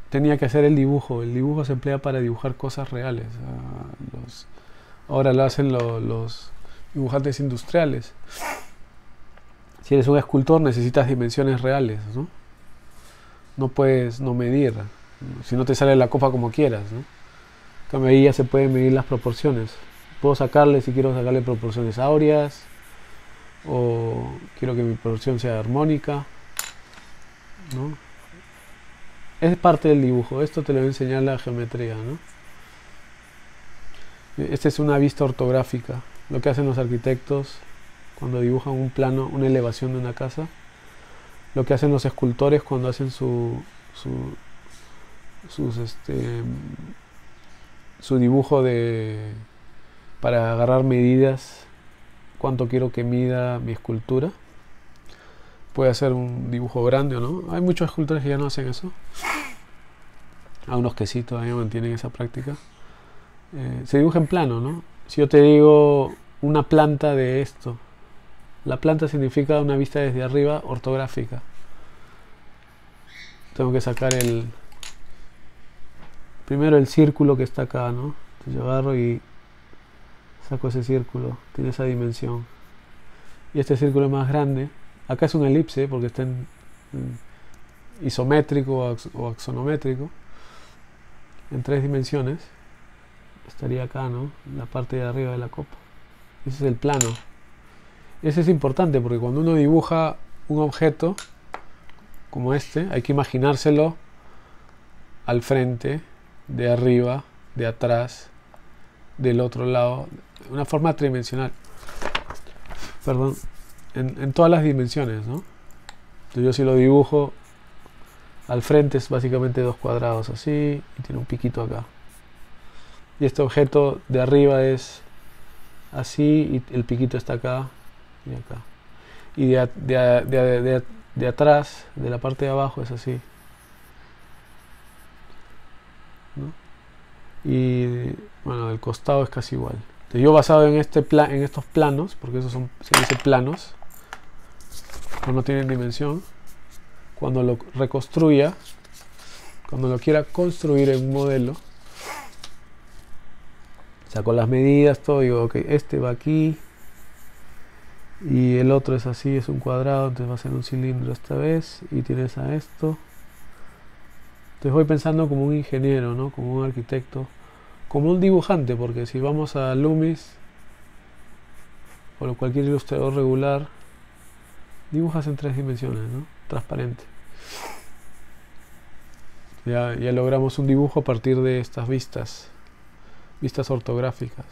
Tenía que hacer el dibujo. El dibujo se emplea para dibujar cosas reales. Ahora lo hacen los dibujantes industriales. Si eres un escultor necesitas dimensiones reales, ¿no? No puedes no medir, si no te sale la copa como quieras, ¿no? En cambio ahí ya se pueden medir las proporciones. Puedo sacarle, si quiero sacarle proporciones áureas, o quiero que mi proporción sea armónica, ¿no? Es parte del dibujo. Esto te lo voy a enseñar la geometría, ¿no? Esta es una vista ortográfica, lo que hacen los arquitectos cuando dibujan un plano, una elevación de una casa, lo que hacen los escultores cuando hacen su dibujo de para agarrar medidas, cuánto quiero que mida mi escultura. Puede hacer un dibujo grande o no. Hay muchos escultores que ya no hacen eso. Hay unos que sí todavía mantienen esa práctica. Se dibuja en plano, ¿no? Si yo te digo una planta de esto, la planta significa una vista desde arriba ortográfica. Tengo que sacar primero el círculo que está acá, ¿no? Entonces yo agarro y saco ese círculo, tiene esa dimensión. Y este círculo es más grande. Acá es un elipse porque está en isométrico o axonométrico, en 3 dimensiones. Estaría acá, ¿no? La parte de arriba de la copa. Ese es el plano. Ese es importante porque cuando uno dibuja un objeto como este, hay que imaginárselo al frente, de arriba, de atrás, del otro lado, de una forma tridimensional. Perdón, en todas las dimensiones, ¿no? Entonces yo si lo dibujo al frente es básicamente 2 cuadrados así y tiene un piquito acá. Y este objeto de arriba es así y el piquito está acá y acá. Y de atrás, de la parte de abajo es así, ¿no? Y bueno, del costado es casi igual. Entonces yo basado en estos planos, porque esos se dice planos, no tienen dimensión, cuando lo reconstruya, cuando lo quiera construir en un modelo, saco las medidas, todo, digo, ok, este va aquí y el otro es así, es un cuadrado, entonces va a ser un cilindro esta vez y tienes a esto. Entonces voy pensando como un ingeniero, ¿no? Como un arquitecto, como un dibujante, porque si vamos a Loomis o cualquier ilustrador regular, dibujas en 3 dimensiones, ¿no? Transparente. Ya logramos un dibujo a partir de estas vistas ortográficas.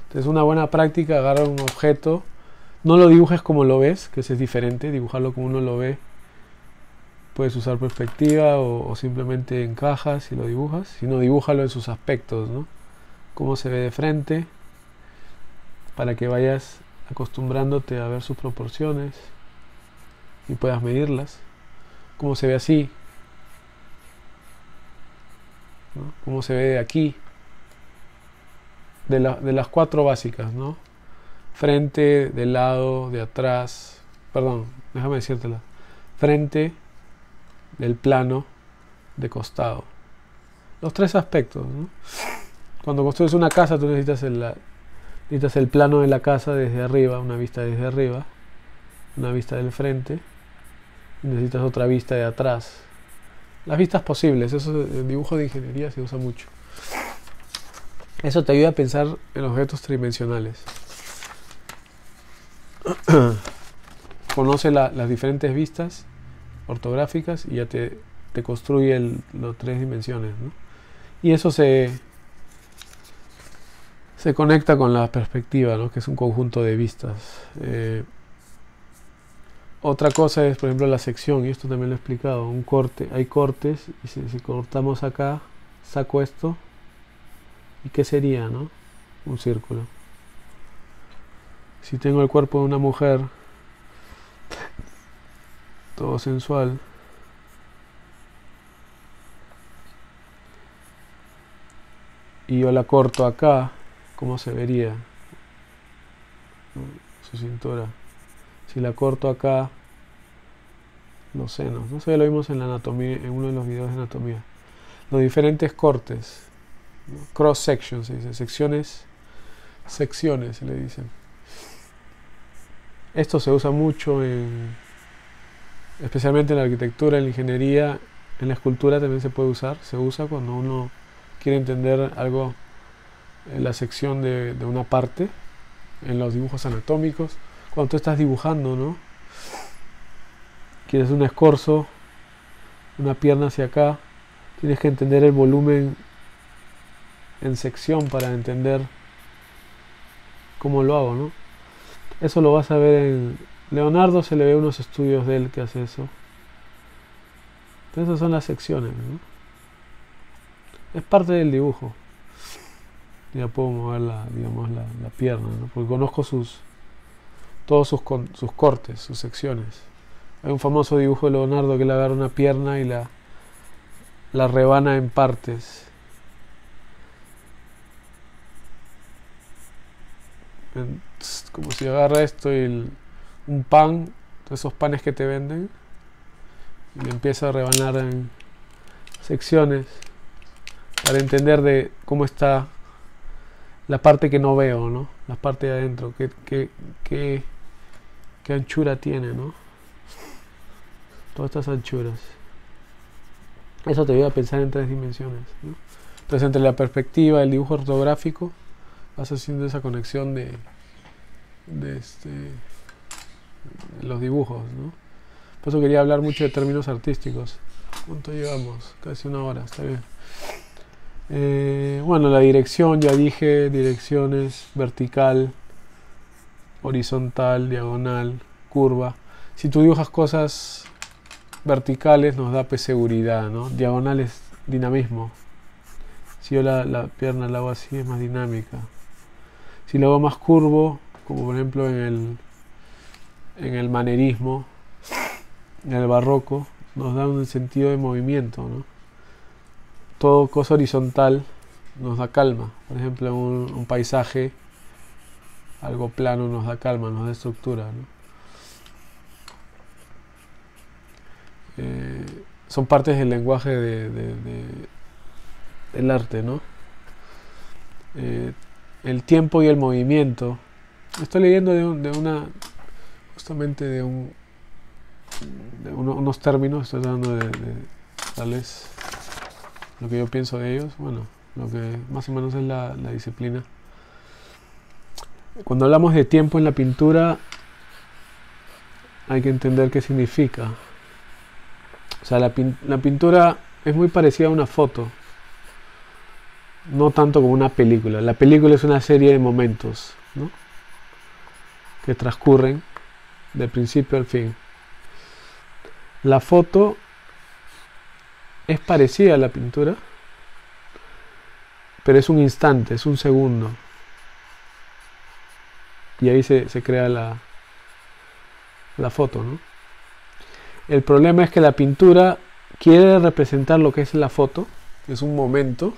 Entonces una buena práctica, agarra un objeto, no lo dibujes como lo ves, que ese es diferente, dibujarlo como uno lo ve. Puedes usar perspectiva o simplemente encajas y lo dibujas, sino dibújalo en sus aspectos, ¿no? Cómo se ve de frente, para que vayas acostumbrándote a ver sus proporciones y puedas medirlas. Cómo se ve así, ¿no? Cómo se ve de aquí, de las 4 básicas, ¿no? Frente, de lado, de atrás, perdón, déjame decírtela. Frente, del plano, de costado. Los 3 aspectos, ¿no? Cuando construyes una casa, tú necesitas el plano de la casa desde arriba, una vista desde arriba, una vista del frente, y necesitas otra vista de atrás. Las vistas posibles, eso en dibujo de ingeniería se usa mucho. Eso te ayuda a pensar en objetos tridimensionales. Conoce las diferentes vistas ortográficas y ya te construye las 3 dimensiones, ¿no? Y eso se conecta con la perspectiva, ¿no? Que es un conjunto de vistas. Otra cosa es, por ejemplo, la sección, y esto también lo he explicado. Un corte, hay cortes, y si cortamos acá, saco esto, ¿y qué sería, no? Un círculo. Si tengo el cuerpo de una mujer, todo sensual, y yo la corto acá, ¿cómo se vería? Su cintura. Si la corto acá, los senos. No sé, lo vimos en la anatomía, en uno de los videos de anatomía. Los diferentes cortes, ¿no? Cross sections se dice, secciones se le dicen. Esto se usa mucho especialmente en la arquitectura, en la ingeniería, en la escultura también se puede usar. Se usa cuando uno quiere entender algo en la sección de una parte, en los dibujos anatómicos. Cuando tú estás dibujando, ¿no? Quieres un escorzo, una pierna hacia acá, tienes que entender el volumen en sección para entender cómo lo hago, ¿no? Eso lo vas a ver en Leonardo, se le ve unos estudios de él que hace eso. Entonces esas son las secciones, ¿no? Es parte del dibujo. ya puedo mover digamos, la pierna, ¿no? Porque conozco todos sus cortes, sus secciones. Hay un famoso dibujo de Leonardo que le agarra una pierna y la rebana en partes. Como si agarra esto y un pan, esos panes que te venden, y le empieza a rebanar en secciones para entender de cómo está la parte que no veo, ¿no? La parte de adentro, qué anchura tiene, ¿no? Todas estas anchuras. Eso te ayuda a pensar en 3 dimensiones, ¿no? Entonces, entre la perspectiva, el dibujo ortográfico, vas haciendo esa conexión de los dibujos, ¿no? Por eso quería hablar mucho de términos artísticos. ¿Cuánto llevamos? Casi 1 hora, está bien. Bueno, la dirección, ya dije, direcciones, vertical, horizontal, diagonal, curva. Si tú dibujas cosas verticales nos da pues seguridad, ¿no? Diagonales, dinamismo. Si yo la pierna la hago así es más dinámica. Si lo hago más curvo, como por ejemplo en el manerismo, en el barroco, nos da un sentido de movimiento, ¿no? Todo cosa horizontal nos da calma. Por ejemplo, un paisaje, algo plano nos da calma, nos da estructura, ¿no? Son partes del lenguaje del arte, ¿no? El tiempo y el movimiento. Estoy leyendo justamente de unos términos, estoy tratando de darles lo que yo pienso de ellos, bueno, lo que más o menos es la disciplina. Cuando hablamos de tiempo en la pintura, hay que entender qué significa. O sea, la pintura es muy parecida a una foto, no tanto como una película. La película es una serie de momentos, ¿no?, que transcurren de principio al fin. La foto es parecida a la pintura, pero es un instante, es un segundo. Y ahí se crea la foto, ¿no? El problema es que la pintura quiere representar lo que es la foto, que es un momento.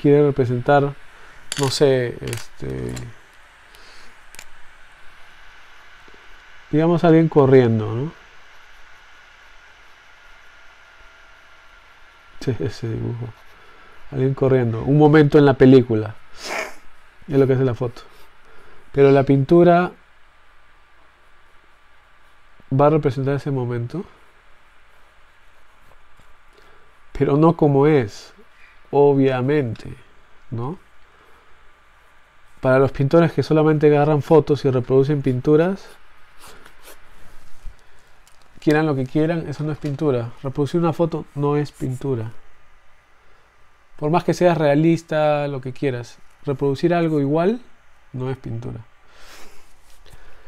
Quiere representar, no sé, digamos alguien corriendo, ¿no? Ese dibujo. Alguien corriendo. Un momento en la película. Es lo que hace la foto. Pero la pintura va a representar ese momento, pero no como es, obviamente, ¿no? Para los pintores que solamente agarran fotos y reproducen pinturas, quieran lo que quieran, eso no es pintura. Reproducir una foto no es pintura. Por más que seas realista, lo que quieras, reproducir algo igual no es pintura.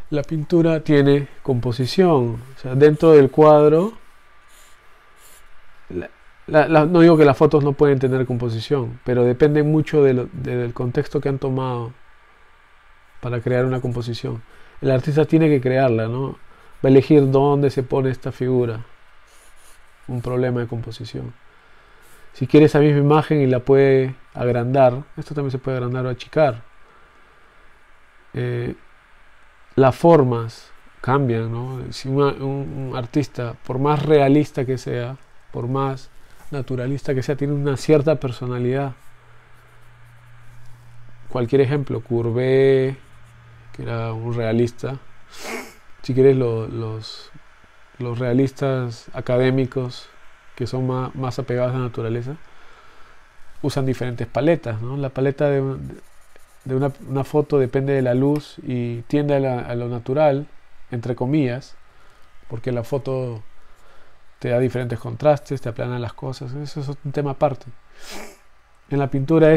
La pintura tiene composición, o sea, dentro del cuadro, no digo que las fotos no pueden tener composición, pero depende mucho del contexto que han tomado para crear una composición. El artista tiene que crearla, ¿no? Va a elegir dónde se pone esta figura. Un problema de composición. Si quiere esa misma imagen y la puede agrandar, esto también se puede agrandar o achicar. Las formas cambian, ¿no? Si un artista, por más realista que sea, por más naturalista que sea, tiene una cierta personalidad. Cualquier ejemplo, Courbet, que era un realista. Si quieres, los realistas académicos, que son más apegados a la naturaleza, usan diferentes paletas, ¿no? La paleta de una foto depende de la luz y tiende a lo natural, entre comillas, porque la foto te da diferentes contrastes, te aplana las cosas. Eso es un tema aparte. En la pintura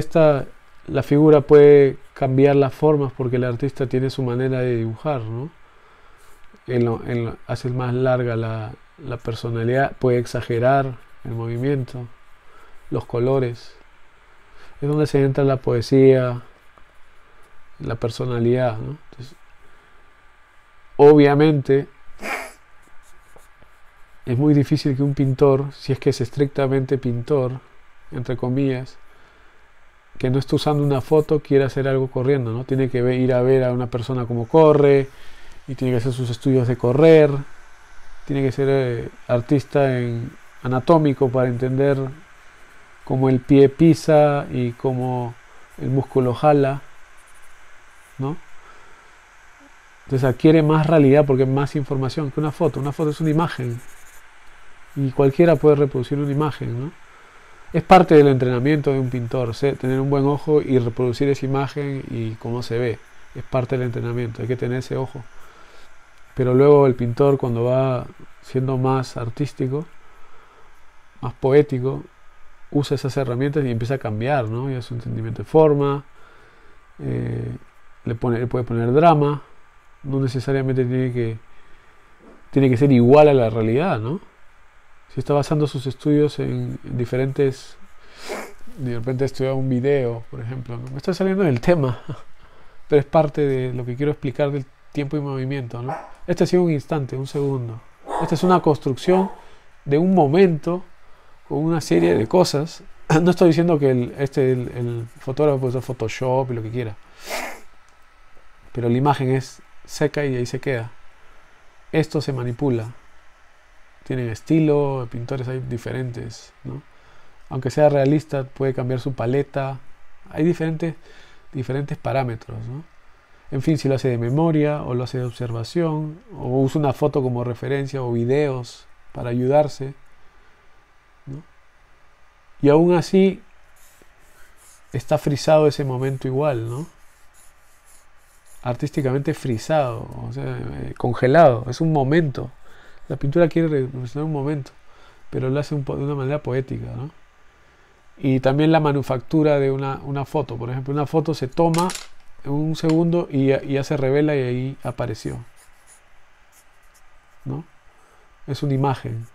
la figura puede cambiar las formas porque el artista tiene su manera de dibujar, ¿no? Hace más larga la personalidad, puede exagerar el movimiento, los colores. es donde se entra la poesía, la personalidad, ¿no? Entonces, obviamente es muy difícil que un pintor, si es que es estrictamente pintor, entre comillas, que no está usando una foto, quiera hacer algo corriendo, ¿no? Tiene que ir a ver a una persona cómo corre, y tiene que hacer sus estudios de correr, tiene que ser artista en anatómico para entender cómo el pie pisa y cómo el músculo jala, ¿no? Entonces adquiere más realidad porque es más información que una foto. Una foto es una imagen y cualquiera puede reproducir una imagen, ¿no? Es parte del entrenamiento de un pintor, tener un buen ojo y reproducir esa imagen y cómo se ve. Es parte del entrenamiento, hay que tener ese ojo. Pero luego el pintor, cuando va siendo más artístico, más poético, usa esas herramientas y empieza a cambiar, ¿no? Ya su entendimiento de forma, le puede poner drama, no necesariamente tiene que ser igual a la realidad, ¿no? Si está basando sus estudios en diferentes, de repente estudia un video, por ejemplo, ¿no? Me estoy saliendo del tema, pero es parte de lo que quiero explicar del tiempo y movimiento, ¿no? Este ha sido un instante, un segundo. Esta es una construcción de un momento con una serie de cosas. No estoy diciendo que el fotógrafo puede usar Photoshop y lo que quiera, pero la imagen es seca y ahí se queda. Esto se manipula. Tienen estilo, pintores hay diferentes, ¿no? Aunque sea realista, puede cambiar su paleta. Hay diferentes parámetros, ¿no? En fin, si lo hace de memoria, o lo hace de observación, o usa una foto como referencia, o videos para ayudarse, ¿no? Y aún así, está frisado ese momento igual, ¿no? Artísticamente frisado, o sea, congelado, es un momento. La pintura quiere representar un momento, pero lo hace de una manera poética, ¿no? Y también la manufactura de una foto. Por ejemplo, una foto se toma en un segundo y ya se revela y ahí apareció, ¿no? Es una imagen.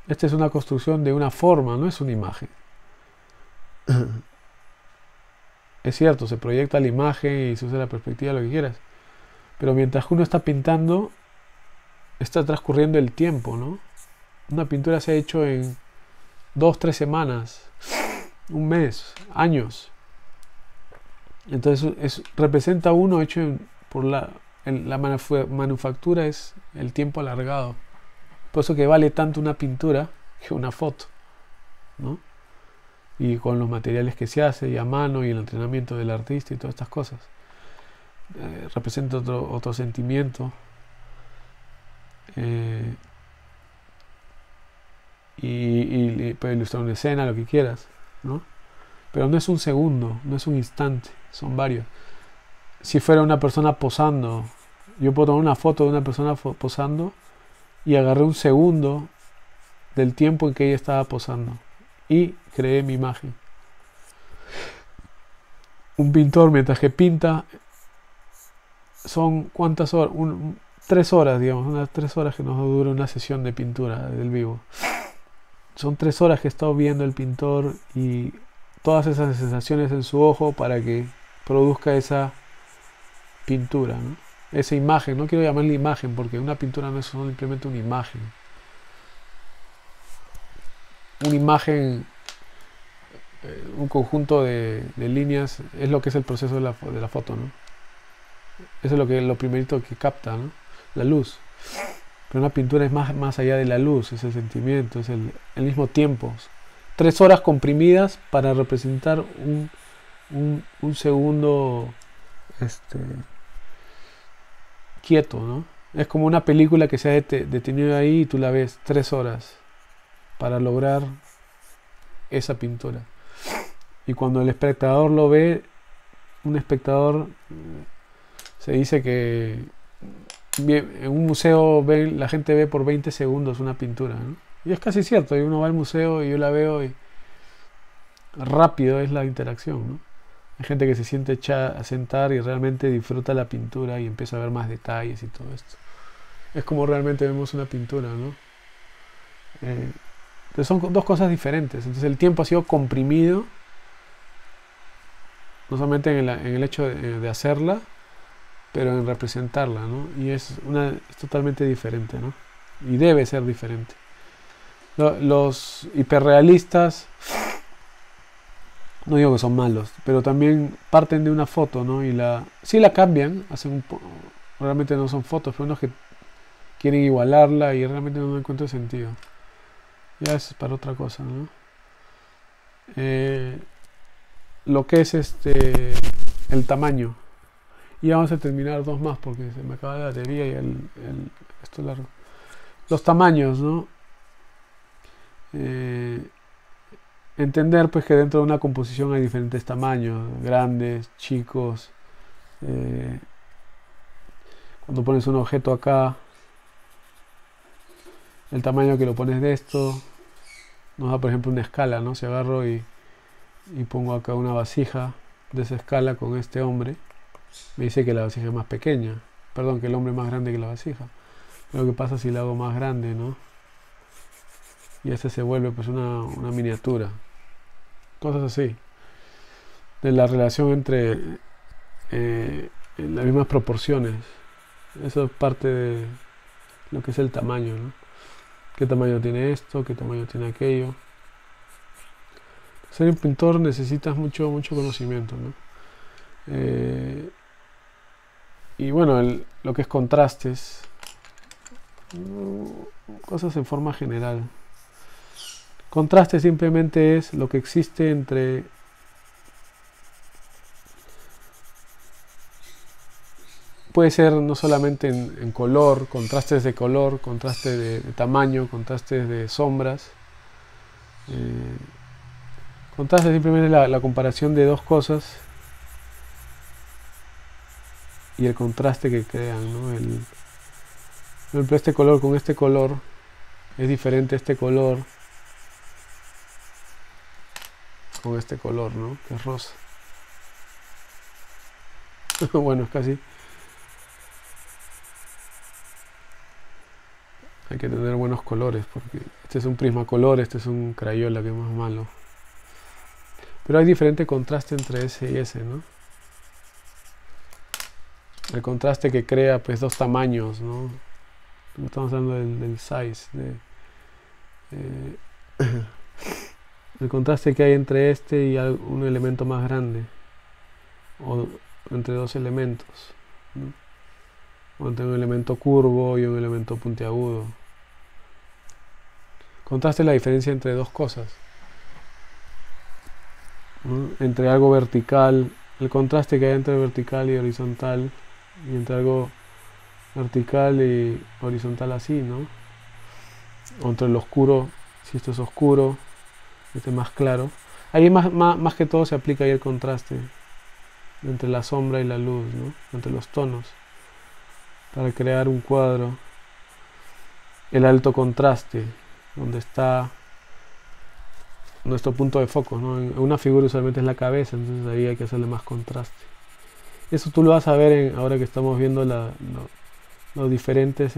Esta es una construcción de una forma, no es una imagen. Es cierto, se proyecta la imagen y se usa la perspectiva, lo que quieras. Pero mientras uno está pintando, está transcurriendo el tiempo, ¿no? Una pintura se ha hecho en 2-3 semanas, un mes, años. Entonces representa uno hecho por la manufactura, es el tiempo alargado. Por eso que vale tanto una pintura que una foto, ¿no? Y con los materiales que se hace, y a mano, y el entrenamiento del artista y todas estas cosas. Representa otro sentimiento. Y puede ilustrar una escena, lo que quieras, ¿no? Pero no es un segundo, no es un instante, son varios. Si fuera una persona posando, yo puedo tomar una foto de una persona posando y agarré un segundo del tiempo en que ella estaba posando y creé mi imagen. Un pintor, mientras que pinta, son ¿cuántas horas? 3 horas, digamos, unas 3 horas que nos dura una sesión de pintura del vivo. Son 3 horas que he estado viendo el pintor y todas esas sensaciones en su ojo para que produzca esa pintura, ¿no? Esa imagen. No quiero llamarle imagen porque una pintura no es simplemente una imagen. Una imagen, un conjunto de líneas, es lo que es el proceso de la foto, ¿no? Eso es lo primerito que capta, ¿no? La luz. Pero una pintura es más allá de la luz, es el sentimiento, es el mismo tiempo. 3 horas comprimidas para representar un segundo quieto, ¿no? Es como una película que se ha detenido ahí y tú la ves 3 horas para lograr esa pintura. Y cuando el espectador lo ve, un espectador, se dice que en un museo la gente ve por 20 segundos una pintura, ¿no? Y es casi cierto, y uno va al museo y yo la veo y rápido es la interacción, ¿no? Hay gente que se siente a sentar y realmente disfruta la pintura y empieza a ver más detalles y todo esto. Es como realmente vemos una pintura, ¿no? Entonces son dos cosas diferentes. Entonces el tiempo ha sido comprimido no solamente en el hecho de hacerla, pero en representarla, ¿no? Y es totalmente diferente, ¿no? Y debe ser diferente. Los hiperrealistas, no digo que son malos, pero también parten de una foto, ¿no? Y sí la cambian, realmente no son fotos, pero unos que quieren igualarla y realmente no me encuentro sentido. Ya es para otra cosa, ¿no? Lo que es el tamaño. Y vamos a terminar dos más porque se me acaba la batería y esto es largo. Los tamaños, ¿no? Entender pues que dentro de una composición hay diferentes tamaños, grandes, chicos. Cuando pones un objeto acá, el tamaño que lo pones de esto nos da por ejemplo una escala, ¿no? Si agarro y pongo acá una vasija de esa escala con este hombre, me dice que la vasija es más pequeña, perdón, que el hombre es más grande que la vasija. Pero ¿qué pasa si la hago más grande, ¿no? Y este se vuelve pues una miniatura. Cosas así. De la relación entre las mismas proporciones. Eso es parte de lo que es el tamaño, ¿no? ¿Qué tamaño tiene esto? ¿Qué tamaño tiene aquello? Ser un pintor necesitas mucho conocimiento, ¿no? Y bueno, lo que es contrastes, cosas en forma general. Contraste simplemente es lo que existe entre puede ser no solamente en color, contrastes de color, contrastes de tamaño, contrastes de sombras. Contraste simplemente la comparación de dos cosas y el contraste que crean, ¿no? Por ejemplo, este color con este color es diferente a este color con este color, ¿no? Que es rosa. Bueno, es casi. Hay que tener buenos colores porque este es un Prismacolor, este es un Crayola, que es más malo. Pero hay diferente contraste entre ese y ese, ¿no? El contraste que crea pues dos tamaños, ¿no? Estamos hablando del size, el contraste que hay entre este y un elemento más grande, o entre dos elementos, ¿no? O entre un elemento curvo y un elemento puntiagudo. Contraste es la diferencia entre dos cosas, ¿no? Entre algo vertical, el contraste que hay entre vertical y horizontal, y entre algo vertical y horizontal así, ¿no? O entre lo oscuro, si esto es oscuro, este es más claro. Ahí más que todo se aplica ahí el contraste entre la sombra y la luz, ¿no? Entre los tonos, para crear un cuadro. El alto contraste, donde está nuestro punto de foco, ¿no? En una figura usualmente es la cabeza, entonces ahí hay que hacerle más contraste. Eso tú lo vas a ver ahora que estamos viendo los diferentes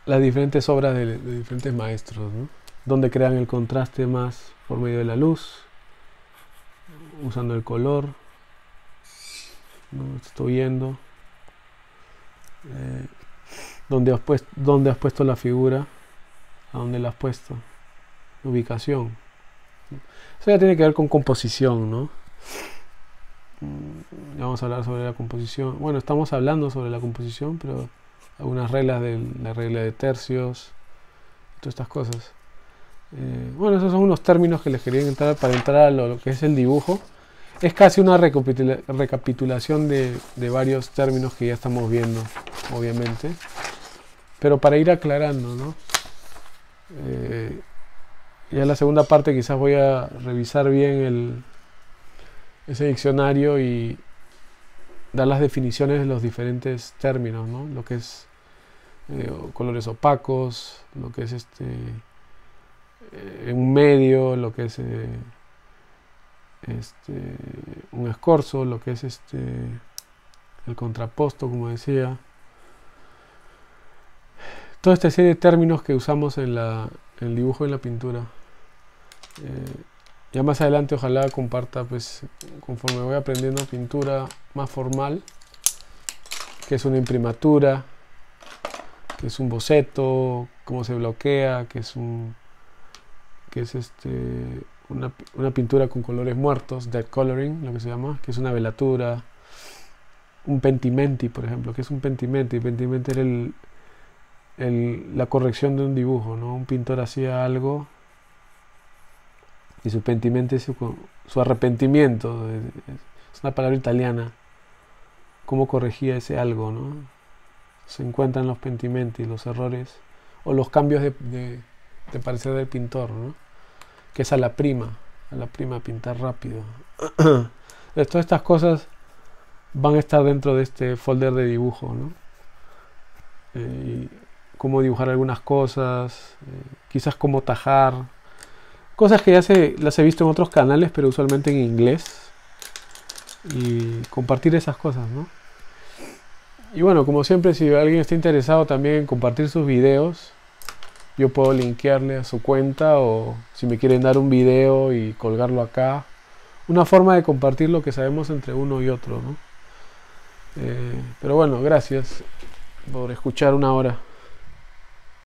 las diferentes obras de diferentes maestros, ¿no? Donde crean el contraste más por medio de la luz, usando el color, ¿no? Estoy viendo dónde has puesto la figura, a dónde la has puesto, ubicación. Eso ya tiene que ver con composición, ¿no? Ya vamos a hablar sobre la composición. Bueno, estamos hablando sobre la composición, pero algunas reglas de la regla de tercios, todas estas cosas. Bueno, esos son unos términos que les quería entrar para entrar a lo que es el dibujo. Es casi una recapitulación de varios términos que ya estamos viendo, obviamente. Pero para ir aclarando, ¿no? Ya en la segunda parte quizás voy a revisar bien ese diccionario y dar las definiciones de los diferentes términos, ¿no? Lo que es colores opacos, lo que es un medio, lo que es un escorzo, lo que es el contraposto, como decía. Toda esta serie de términos que usamos en el dibujo y en la pintura. Ya más adelante ojalá comparta, pues, conforme voy aprendiendo pintura más formal, que es una imprimatura, que es un boceto, cómo se bloquea, que es una pintura con colores muertos, dead coloring, lo que se llama, que es una velatura, un pentimenti, por ejemplo. Que es un pentimenti? El pentimenti era la corrección de un dibujo, ¿no? Un pintor hacía algo y su pentimenti es su arrepentimiento. Es una palabra italiana. Cómo corregía ese algo, ¿no? Se encuentran los pentimenti, los errores o los cambios de parecer del pintor, ¿no? Que es a la prima pintar rápido. Todas estas cosas van a estar dentro de este folder de dibujo, ¿no? Y cómo dibujar algunas cosas, quizás cómo tajar, cosas que las he visto en otros canales, pero usualmente en inglés, y compartir esas cosas, ¿no? Y bueno, como siempre, si alguien está interesado también en compartir sus videos, yo puedo linkearle a su cuenta, o si me quieren dar un video y colgarlo acá, una forma de compartir lo que sabemos entre uno y otro, ¿no? Pero bueno, gracias por escuchar una hora.